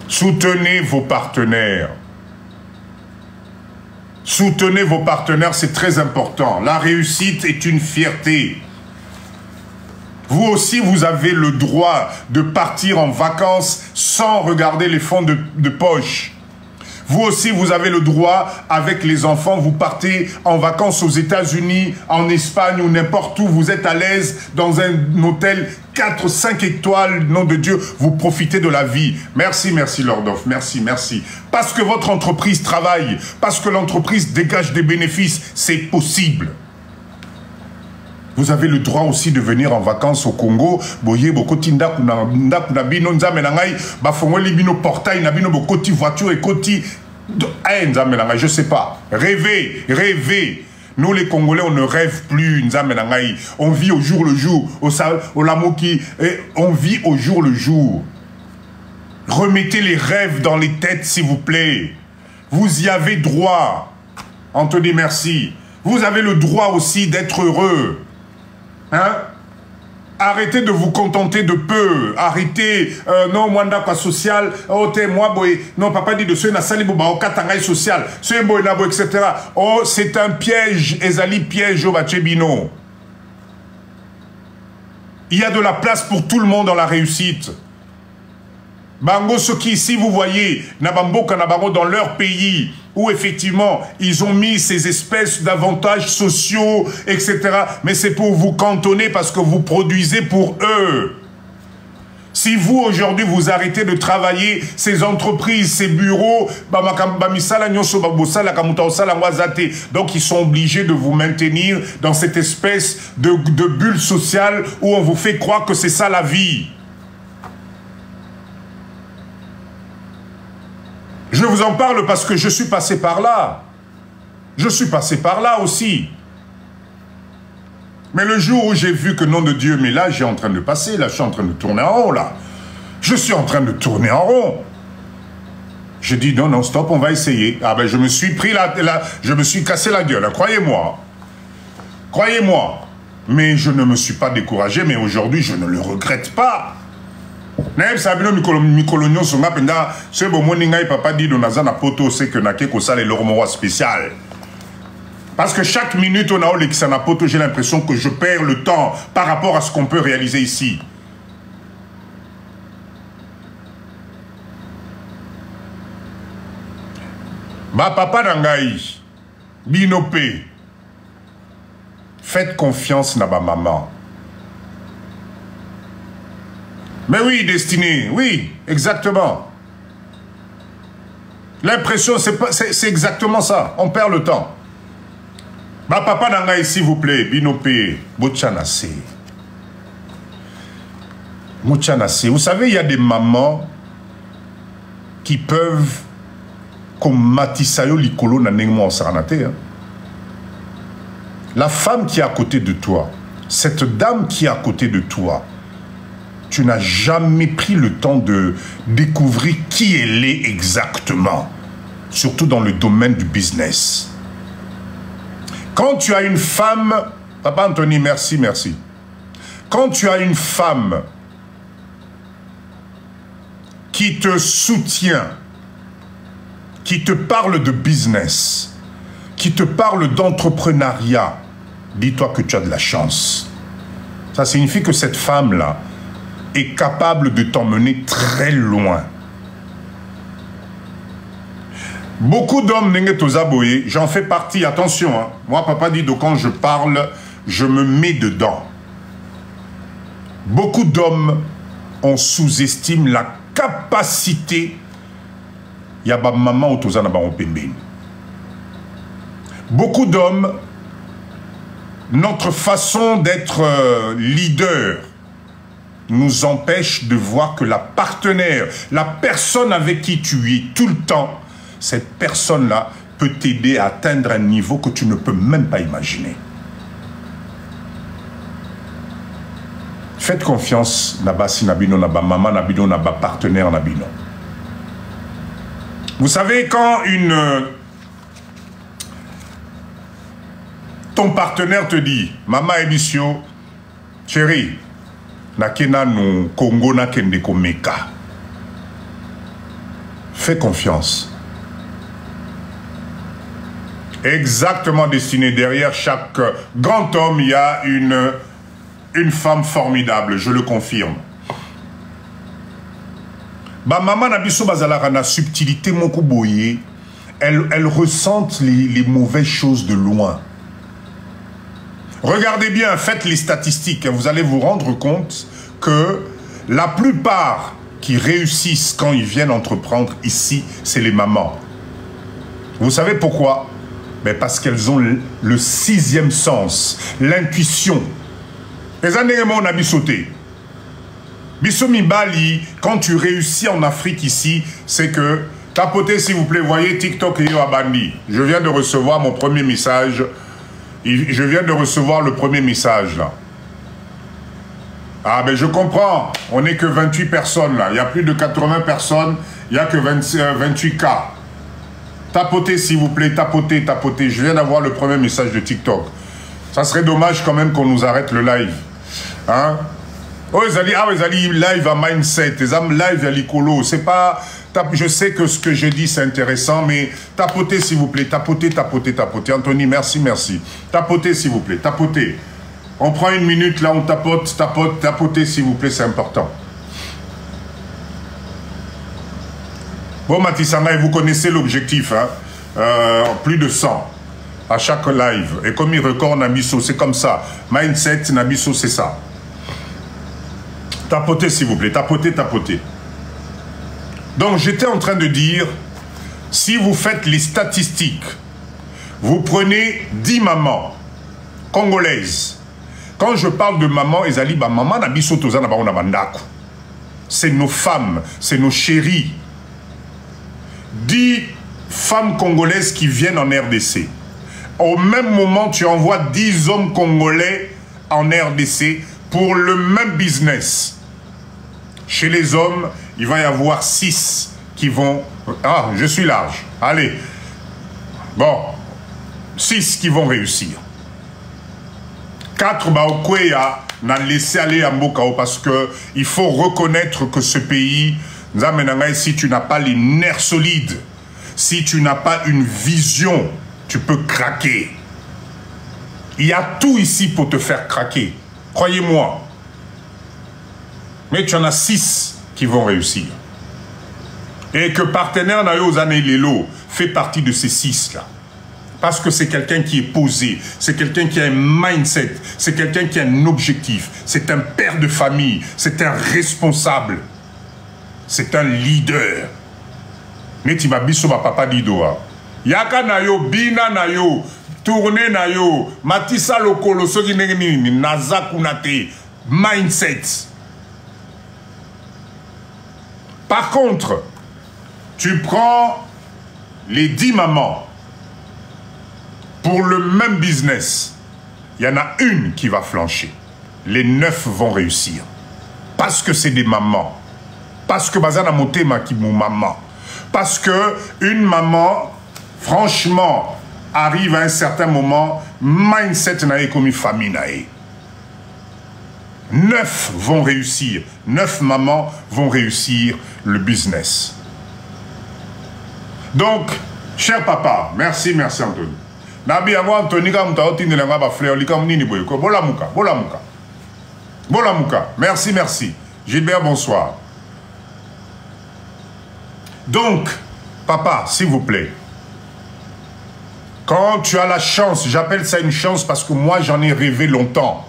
Soutenez vos partenaires. Soutenez vos partenaires, c'est très important. La réussite est une fierté. Vous aussi, vous avez le droit de partir en vacances sans regarder les fonds de poche. Vous aussi, vous avez le droit, avec les enfants, vous partez en vacances aux États-Unis, en Espagne ou n'importe où, vous êtes à l'aise dans un hôtel 4, 5 étoiles, nom de Dieu, vous profitez de la vie. Merci, merci Lordoff, merci, merci. Parce que votre entreprise travaille, parce que l'entreprise dégage des bénéfices, c'est possible. Vous avez le droit aussi de venir en vacances au Congo. Boye bokoti ndaku na bino nzambe na ngai bafongoli bino portail na bino bokoti voiture et koti nzambe na ngai, je sais pas. Rêvez, rêvez. Nous les Congolais, on ne rêve plus nzambe na ngai. On vit au jour le jour. Au lamoki, on vit au jour le jour. Remettez les rêves dans les têtes, s'il vous plaît. Vous y avez droit. Anthony, merci. Vous avez le droit aussi d'être heureux. Hein? Arrêtez de vous contenter de peu. Arrêtez. Non, moi, pas social. Oh, t'es moi, boy. Non, papa dit de ce na sali boba au katangay social. Ce boy na boy, etc. Oh, c'est un piège. Ezali piège au bachebino. Il y a de la place pour tout le monde dans la réussite. Bango, ceux qui ici, vous voyez, Nabambo Kanabango dans leur pays, où effectivement, ils ont mis ces espèces d'avantages sociaux, etc. Mais c'est pour vous cantonner parce que vous produisez pour eux. Si vous, aujourd'hui, vous arrêtez de travailler, ces entreprises, ces bureaux, donc ils sont obligés de vous maintenir dans cette espèce de bulle sociale où on vous fait croire que c'est ça la vie. Je vous en parle parce que je suis passé par là. Je suis passé par là aussi. Mais le jour où j'ai vu que nom de Dieu, mais là, j'ai en train de passer, là, je suis en train de tourner en rond, là. Je suis en train de tourner en rond. J'ai dit, non, non, stop, on va essayer. Ah ben, je me suis pris je me suis cassé la gueule, croyez-moi. Croyez-moi. Mais je ne me suis pas découragé, mais aujourd'hui, je ne le regrette pas. Naïb Sabino Mikolonio Songa Penda, ce bon moningai papa dit Donazana Poto, c'est que Nake Kosal est leur mot spécial. Parce que chaque minute on a au Lexana Poto, j'ai l'impression que je perds le temps par rapport à ce qu'on peut réaliser ici. Ba papa Nangai, Binopé, faites confiance na ba maman. Mais oui, Destinée, oui, exactement. L'impression, c'est exactement ça. On perd le temps. Ma papa Nangai, s'il vous plaît, Binopé, Bochanase. Vous savez, il y a des mamans qui peuvent, comme Matisayo Likolo Nanengmo Saranate, la femme qui est à côté de toi, cette dame qui est à côté de toi, tu n'as jamais pris le temps de découvrir qui elle est exactement, surtout dans le domaine du business. Quand tu as une femme, Papa Anthony, merci, merci. Quand tu as une femme qui te soutient, qui te parle de business, qui te parle d'entrepreneuriat, dis-toi que tu as de la chance. Ça signifie que cette femme-là est capable de t'emmener très loin. Beaucoup d'hommes, j'en fais partie, attention, hein. Moi, papa dit, donc quand je parle, je me mets dedans. Beaucoup d'hommes, on sous-estime la capacité. Il y a maman ou tous beaucoup d'hommes, notre façon d'être leader nous empêche de voir que la partenaire, la personne avec qui tu es tout le temps, cette personne-là peut t'aider à atteindre un niveau que tu ne peux même pas imaginer. Faites confiance, Nabasi Nabino, Naba Maman Nabino, Naba partenaire Nabino. Vous savez, quand ton partenaire te dit, Maman Ebisio, chérie, Nakena no Congo na kende komeka. Fais confiance. Exactement destiné. Derrière chaque grand homme, il y a une femme formidable, je le confirme. Bah, maman Nabiso Bazalara na subtilité moko boye, elle ressente les mauvaises choses de loin. Regardez bien, faites les statistiques, vous allez vous rendre compte que la plupart qui réussissent quand ils viennent entreprendre ici, c'est les mamans. Vous savez pourquoi? Mais parce qu'elles ont le sixième sens, l'intuition. Les années on a sauté. Bissomi Bali, quand tu réussis en Afrique ici, c'est que, tapotez s'il vous plaît, voyez TikTok et Abandi. Je viens de recevoir mon premier message. Je viens de recevoir le premier message là. Ah ben je comprends, on n'est que 28 personnes là. Il y a plus de 80 personnes, il n'y a que 28 cas. Tapotez s'il vous plaît, tapotez, tapotez. Je viens d'avoir le premier message de TikTok. Ça serait dommage quand même qu'on nous arrête le live. Hein? Oh, ils allaient live à Mindset, ils ont live à l'Icolo. C'est pas... Je sais que ce que je dis c'est intéressant, mais tapotez s'il vous plaît, tapotez, tapotez, tapotez. Anthony, merci, merci. Tapotez s'il vous plaît, tapotez. On prend une minute, là on tapote, tapote, tapotez s'il vous plaît, c'est important. Bon, Matisanga, vous connaissez l'objectif, hein? Plus de 100 à chaque live. Et comme il record Nabiso, c'est comme ça. Mindset, Nabiso, c'est ça. Tapotez s'il vous plaît, tapotez, tapotez. Donc j'étais en train de dire, si vous faites les statistiques, vous prenez 10 mamans congolaises. Quand je parle de maman, Ezali, bah maman Nabiso Tozana Baona Bandako. C'est nos femmes, c'est nos chéries. 10 femmes congolaises qui viennent en RDC. Au même moment, tu envoies 10 hommes congolais en RDC pour le même business. Chez les hommes, il va y avoir 6 qui vont... Ah, je suis large. Allez. Bon. 6 qui vont réussir. 4, Baokweya n'a laissé aller à Mbokao parce qu'il faut reconnaître que ce pays, si tu n'as pas les nerfs solides, si tu n'as pas une vision, tu peux craquer. Il y a tout ici pour te faire craquer. Croyez-moi. Mais tu en as 6 qui vont réussir. Et que partenaire Nayo Zane Lelo fait partie de ces 6-là. Parce que c'est quelqu'un qui est posé, c'est quelqu'un qui a un mindset, c'est quelqu'un qui a un objectif, c'est un père de famille, c'est un responsable, c'est un leader. Mais tu vas biso ma papa didoa. Yaka Nayo, Bina Nayo, Tourné Nayo, Matissa Lokolo, Sogi Negeni, Naza Kunate, mindset. Par contre, tu prends les 10 mamans pour le même business. Il y en a une qui va flancher. Les 9 vont réussir. Parce que c'est des mamans. Parce que Bazana Motema qui mon maman. Parce que une maman, franchement, arrive à un certain moment, mindset nae comme famille nae. 9 vont réussir. 9 mamans vont réussir le business. Donc, cher papa, merci Anthony. Nabi avant Anthony, comme tu as dit, Bolamuka, merci. Gilbert, bonsoir. Donc, papa, s'il vous plaît, quand tu as la chance, j'appelle ça une chance parce que moi j'en ai rêvé longtemps.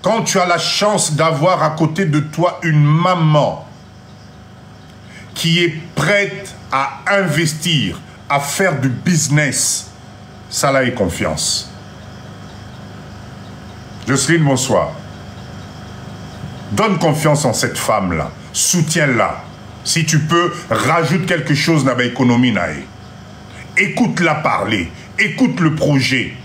Quand tu as la chance d'avoir à côté de toi une maman qui est prête à investir, à faire du business, ça là est confiance. Jocelyne, bonsoir. Donne confiance en cette femme-là. Soutiens-la. Si tu peux, rajoute quelque chose dans l'économie. Écoute-la parler. Écoute le projet.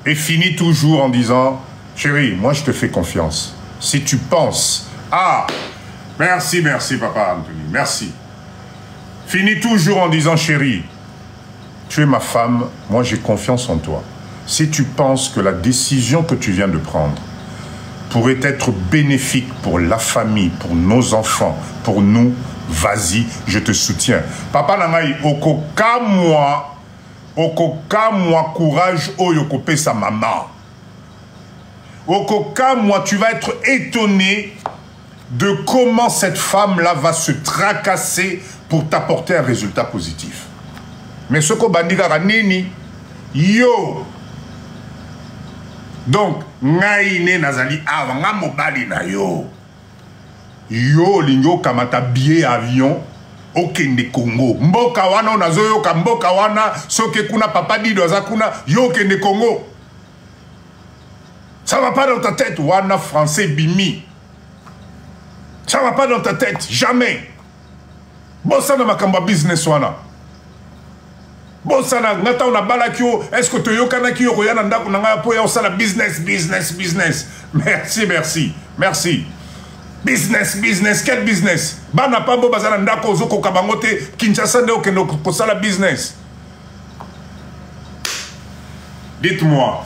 Et finis toujours en disant, chérie, moi je te fais confiance. Si tu penses, ah, merci papa Anthony, merci. Finis toujours en disant, chérie, tu es ma femme, moi j'ai confiance en toi. Si tu penses que la décision que tu viens de prendre pourrait être bénéfique pour la famille, pour nos enfants, pour nous, vas-y, je te soutiens. Papa Nangaï, okoka moi courage oyokope sa maman. Okoka moi tu vas être étonné de comment cette femme-là va se tracasser pour t'apporter un résultat positif. Mais ce qu'on bandiga nini yo. Donc ngai ne nazali avanga mobali na yo. Yo lingo kamata billet avion okende Congo. Mboka wana onazoyo ka mboka wana soke kuna papa dido za kuna yo okende Congo. Ça va pas dans ta tête wana français bimi. Ça va pas dans ta tête jamais. Bossa na makamba business wana. Bossa na ngata ona balakio est-ce que to yokana ki yoko yana ndako na nga po ya osala business. Merci. Business, quel business? Bana pa bo bazana ndako zoko kabangote Kinshasa nde okendo kosala business. Dites-moi,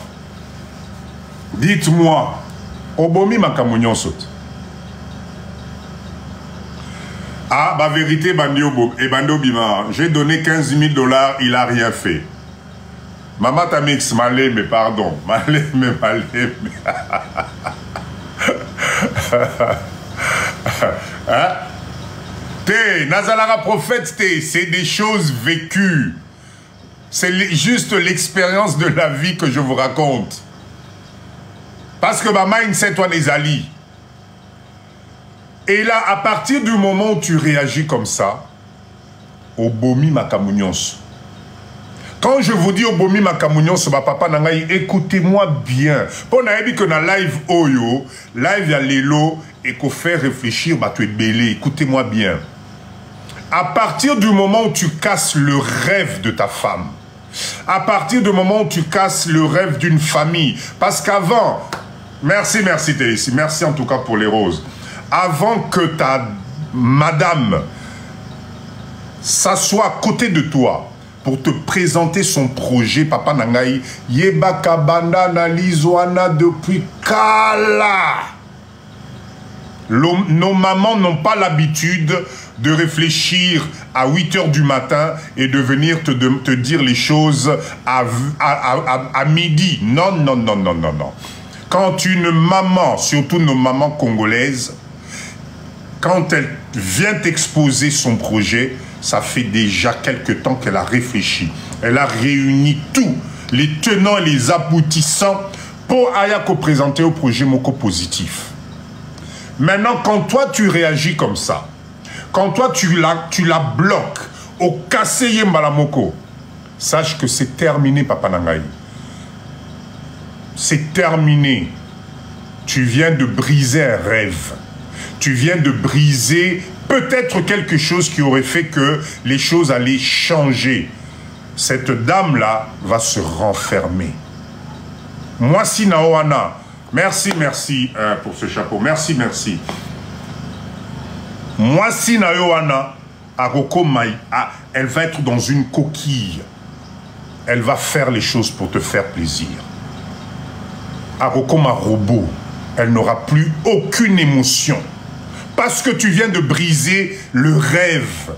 obomi makamunyonso. Ah, bah vérité, et Bandio Bima, j'ai donné 15 000 $, il a rien fait. Maman Tamix, malé, mais pardon. Malé, mais. Hein? Nazalara prophète, c'est des choses vécues. C'est juste l'expérience de la vie que je vous raconte. Parce que ma mindset, toi, les alliés. Et là, à partir du moment où tu réagis comme ça, Obomi Makamunyons. Quand je vous dis Obomi Makamunyons, ma papa Nangaï, écoutez-moi bien. Pour n'aïbi que dans live Oyo, live ya Lelo, et qu'on fait réfléchir, bah tu es belé, écoutez-moi bien. À partir du moment où tu casses le rêve de ta femme, à partir du moment où tu casses le rêve d'une famille, parce qu'avant, merci Télécie, merci en tout cas pour les roses. Avant que ta madame s'assoie à côté de toi pour te présenter son projet, papa Nangaï, Yeba Kabanda Nalizwana depuis Kala. Nos mamans n'ont pas l'habitude de réfléchir à 8 h du matin et de venir te dire les choses à midi. Non. Quand une maman, surtout nos mamans congolaises, quand elle vient t'exposer son projet, ça fait déjà quelque temps qu'elle a réfléchi. Elle a réuni tous les tenants et les aboutissants pour Ayako présenter au projet Moko positif. Maintenant, quand toi tu réagis comme ça, quand toi tu la bloques au Kaseye Mbalamoko, sache que c'est terminé, Papa Nangaï. C'est terminé. Tu viens de briser un rêve. Tu viens de briser peut-être quelque chose qui aurait fait que les choses allaient changer. Cette dame-là va se renfermer. Moi, si Naoana, merci pour ce chapeau. Merci. Moi, si Naoana, elle va être dans une coquille. Elle va faire les choses pour te faire plaisir. Arokoma robot, elle n'aura plus aucune émotion. Parce que tu viens de briser le rêve.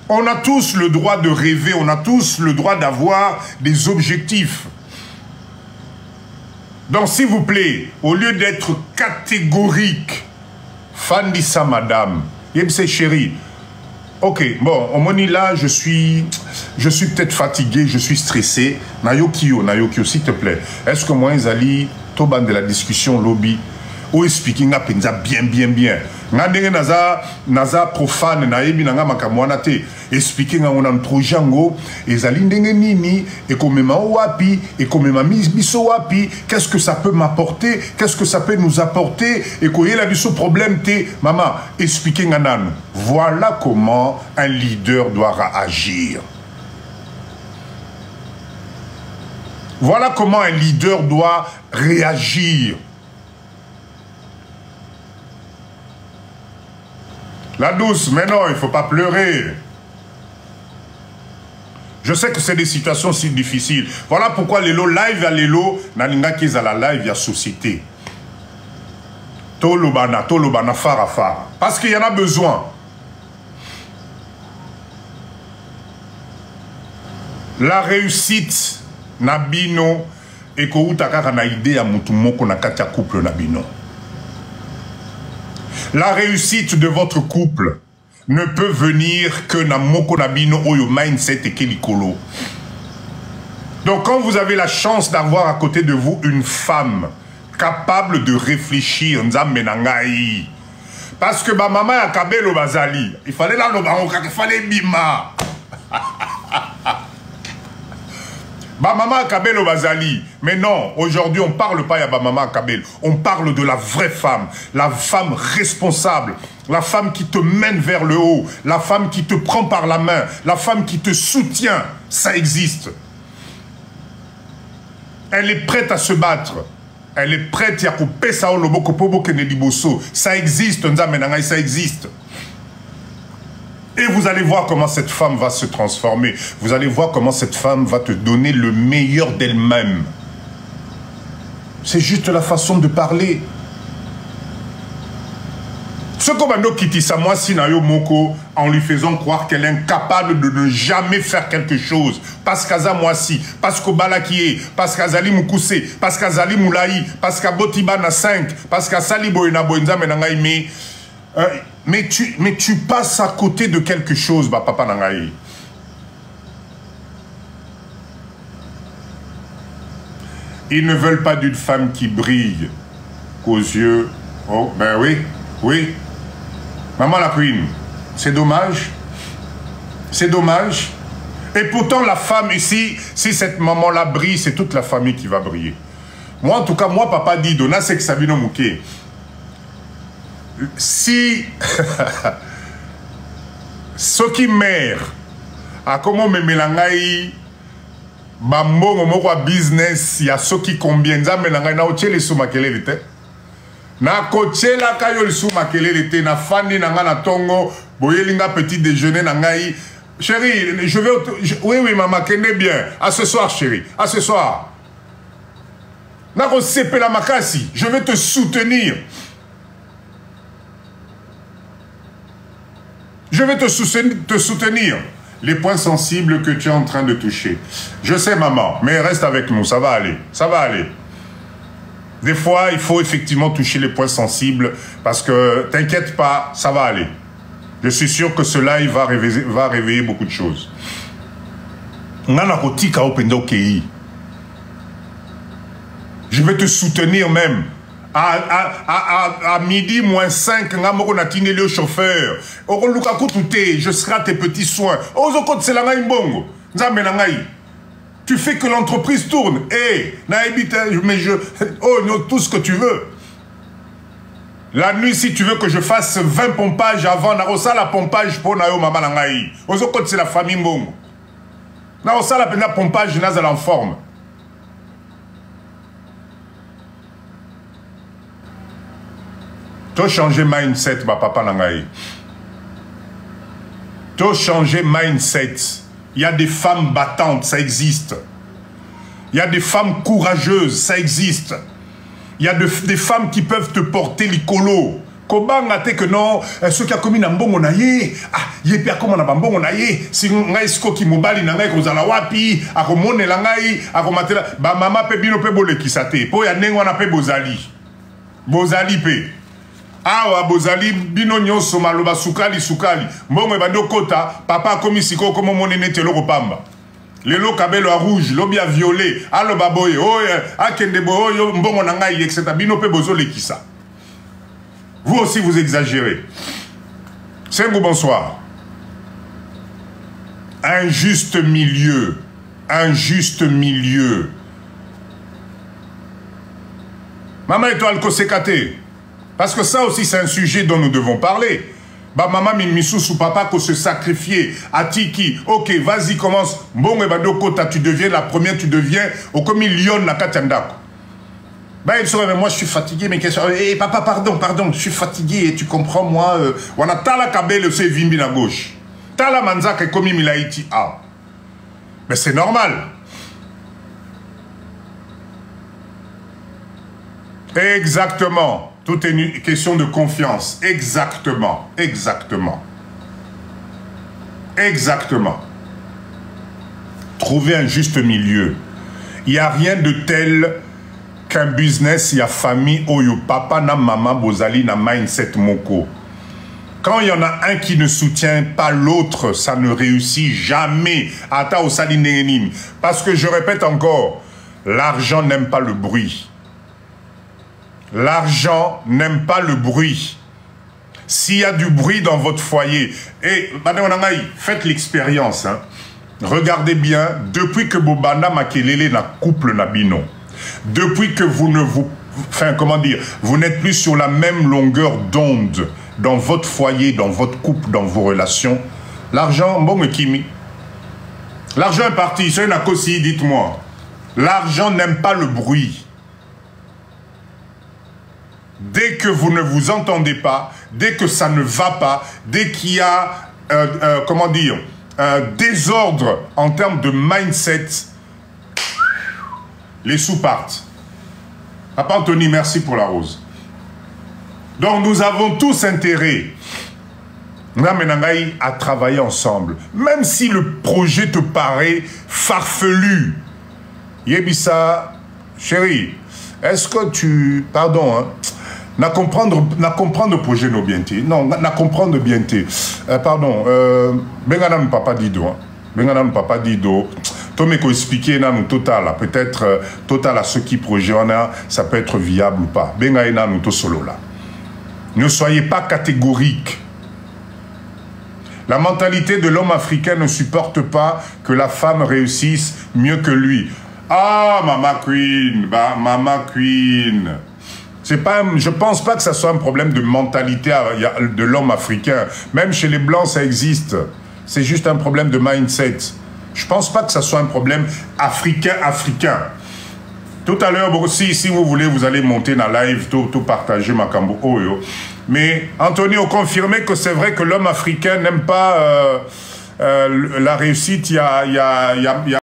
On a tous le droit de rêver, on a tous le droit d'avoir des objectifs. Donc s'il vous plaît, au lieu d'être catégorique, fan de ça madame, c'est chérie. Ok, bon, au moni là, je suis peut-être fatigué, je suis stressé. Nayokio, s'il te plaît. Est-ce que moi, Zali, Toban de la discussion lobby, ou speaking up, bien. Naza profane, naebi nanga makamwanate, speaking on a trop jango, et Zali ndenge nini, et komema wapi, et komema biso wapi, qu'est-ce que ça peut m'apporter, qu'est-ce que ça peut nous apporter, et koye la biso problème te, maman, speaking anan. Voilà comment un leader doit agir. Voilà comment un leader doit réagir. La douce, mais non, il ne faut pas pleurer. Je sais que c'est des situations si difficiles. Voilà pourquoi les lots live à l'élo, nalinga qu'ils à la live, il y a société. Tolobana, fara. Parce qu'il y en a besoin. La réussite, nabino, et que vous avez une idée à mutumoko na katia couple nabino. La réussite de votre couple ne peut venir que na moko nabino oyo mindset et kelikolo. Donc quand vous avez la chance d'avoir à côté de vous une femme capable de réfléchir, nzambe nangai, parce que ma maman a kabelo bazali, il fallait là il fallait bima. Ba maman Kabel Bazali. Mais non, aujourd'hui on ne parle pas à ba maman Kabel. On parle de la vraie femme. La femme responsable. La femme qui te mène vers le haut. La femme qui te prend par la main. La femme qui te soutient. Ça existe. Elle est prête à se battre. Elle est prête à couper ça au lobo kopobo kenediboso. Ça existe, ça existe. Et vous allez voir comment cette femme va se transformer. Vous allez voir comment cette femme va te donner le meilleur d'elle-même. C'est juste la façon de parler. Ce qu'on quitte ça, moi, Sinayo Moko, en lui faisant croire qu'elle est incapable de ne jamais faire quelque chose. Parce qu'Aza Moisi, parce qu'au Balakié, parce qu'Azali Moukoussé, parce qu'Azali Moulaï, parce qu'à Botibana 5, parce qu'à Sali Boyna Boyenza Menangaï, mais tu passes à côté de quelque chose, bah, papa Nangaï. Ils ne veulent pas d'une femme qui brille qu'aux yeux. Oh, ben oui. Maman la queen, c'est dommage. C'est dommage. Et pourtant, la femme ici, si cette maman-là brille, c'est toute la famille qui va briller. Moi, en tout cas, moi, papa dit, Dona Seksabino Mouké. Si ce qui meurt a comment me mélangaï bambo moko business ya ce qui combien za mélangaï na otiele sous makelele te na kotiela kayo sous makelele te na fandi na nga na tongo boyelinga petit déjeuner na ngai chérie oui maman kende bien à ce soir chérie à ce soir na ko sepela makasi je vais te soutenir. Je vais te soutenir. Les points sensibles que tu es en train de toucher. Je sais, maman, mais reste avec nous, ça va aller. Ça va aller. Des fois, il faut effectivement toucher les points sensibles parce que, t'inquiète pas, ça va aller. Je suis sûr que cela il va réveiller beaucoup de choses. Je vais te soutenir même. À midi moins 5, le chauffeur. Je serai à tes petits soins. Tu fais que l'entreprise tourne. Eh, mais oh, non, tout ce que tu veux. La nuit, si tu veux que je fasse 20 pompages avant, na la pompage pour nayo mama nangai. Ozo côté c'est la famille mbongo. Na la pena pompage nazala en forme. Tu changer mindset, ma papa nangai. Tu changer mindset. Il y a des femmes battantes, ça existe. Il y a des femmes courageuses, ça existe. Il y a des femmes qui peuvent te porter l'icolo. Kobanga te que non, ceux qui a commis n'ambongo na ye, ye pia comme na bambongo na ye, si ngai sko ki mobali na ngai kozala wapi, akomone la ngai, akomatela, ba mama pe bino pe bole kisate, po ya nengo na pe bozali. Bozali pe. Awa bozali bino nyonso maloba sukali sukali. Mbongo bando kota, papa komi siko komo monene telo kopamba. Lelo kabelo a rouge, lobi a violet, alo baboye, akende boyo, mbongo nangai, etc. Bino pe bozo le kisa. Vous aussi vous exagérez. Sengo bonsoir. Un juste milieu. Un juste milieu. Maman étoile kosekate. Parce que ça aussi c'est un sujet dont nous devons parler. Bah maman misusu papa ko se sacrifier à tiki. Ok, vas-y commence. Bon et bado kota tu deviens la première, tu deviens au comme million na katandako. Bah il serait mais moi je suis fatigué mais qu'est-ce que papa pardon, je suis fatigué et tu comprends moi on a tala kabele se vimbi na gauche. Tala manzaka comme milaiti a. Mais c'est normal. Exactement. Tout est une question de confiance. Exactement. Exactement. Exactement. Trouver un juste milieu. Il n'y a rien de tel qu'un business, il y a famille, oyo papa, na maman, bozali, na mindset moko. Quand il y en a un qui ne soutient pas l'autre, ça ne réussit jamais. Ata osali nengenim. Parce que je répète encore, l'argent n'aime pas le bruit. L'argent n'aime pas le bruit. S'il y a du bruit dans votre foyer, et madame Onangaï, faites l'expérience. Hein. Regardez bien, depuis que Bobana Makelele na couple Nabino, depuis que vous ne vous... Enfin, comment dire, vous n'êtes plus sur la même longueur d'onde dans votre foyer, dans votre couple, dans vos relations, l'argent, bon, mais Kimi. L'argent est parti, c'est une acosi, dites-moi. L'argent n'aime pas le bruit. Dès que vous ne vous entendez pas, dès que ça ne va pas, dès qu'il y a, comment dire, désordre en termes de mindset, les sous partent. Papa Anthony, merci pour la rose. Donc nous avons tous intérêt, à travailler ensemble. Même si le projet te paraît farfelu. Yebisa, chérie, est-ce que tu... Pardon, hein? Na comprendre projet no bienté. Non, na comprendre bienté. Pardon, benganam papa dido. Hein? Benganam papa dido. Tomeko expliquer nan total. Peut-être total à ce qui projet on a, ça peut être viable ou pas. Bengaina nous to solo là. Ne soyez pas catégorique. La mentalité de l'homme africain ne supporte pas que la femme réussisse mieux que lui. Ah, Mama Queen, bah, Mama Queen. Je ne pense pas que ça soit un problème de mentalité de l'homme africain. Même chez les Blancs, ça existe. C'est juste un problème de mindset. Je ne pense pas que ça soit un problème africain. Tout à l'heure, si vous voulez, vous allez monter dans la live, tout partager ma cambo. Mais Antonio, confirmez que c'est vrai que l'homme africain n'aime pas la réussite. Il y a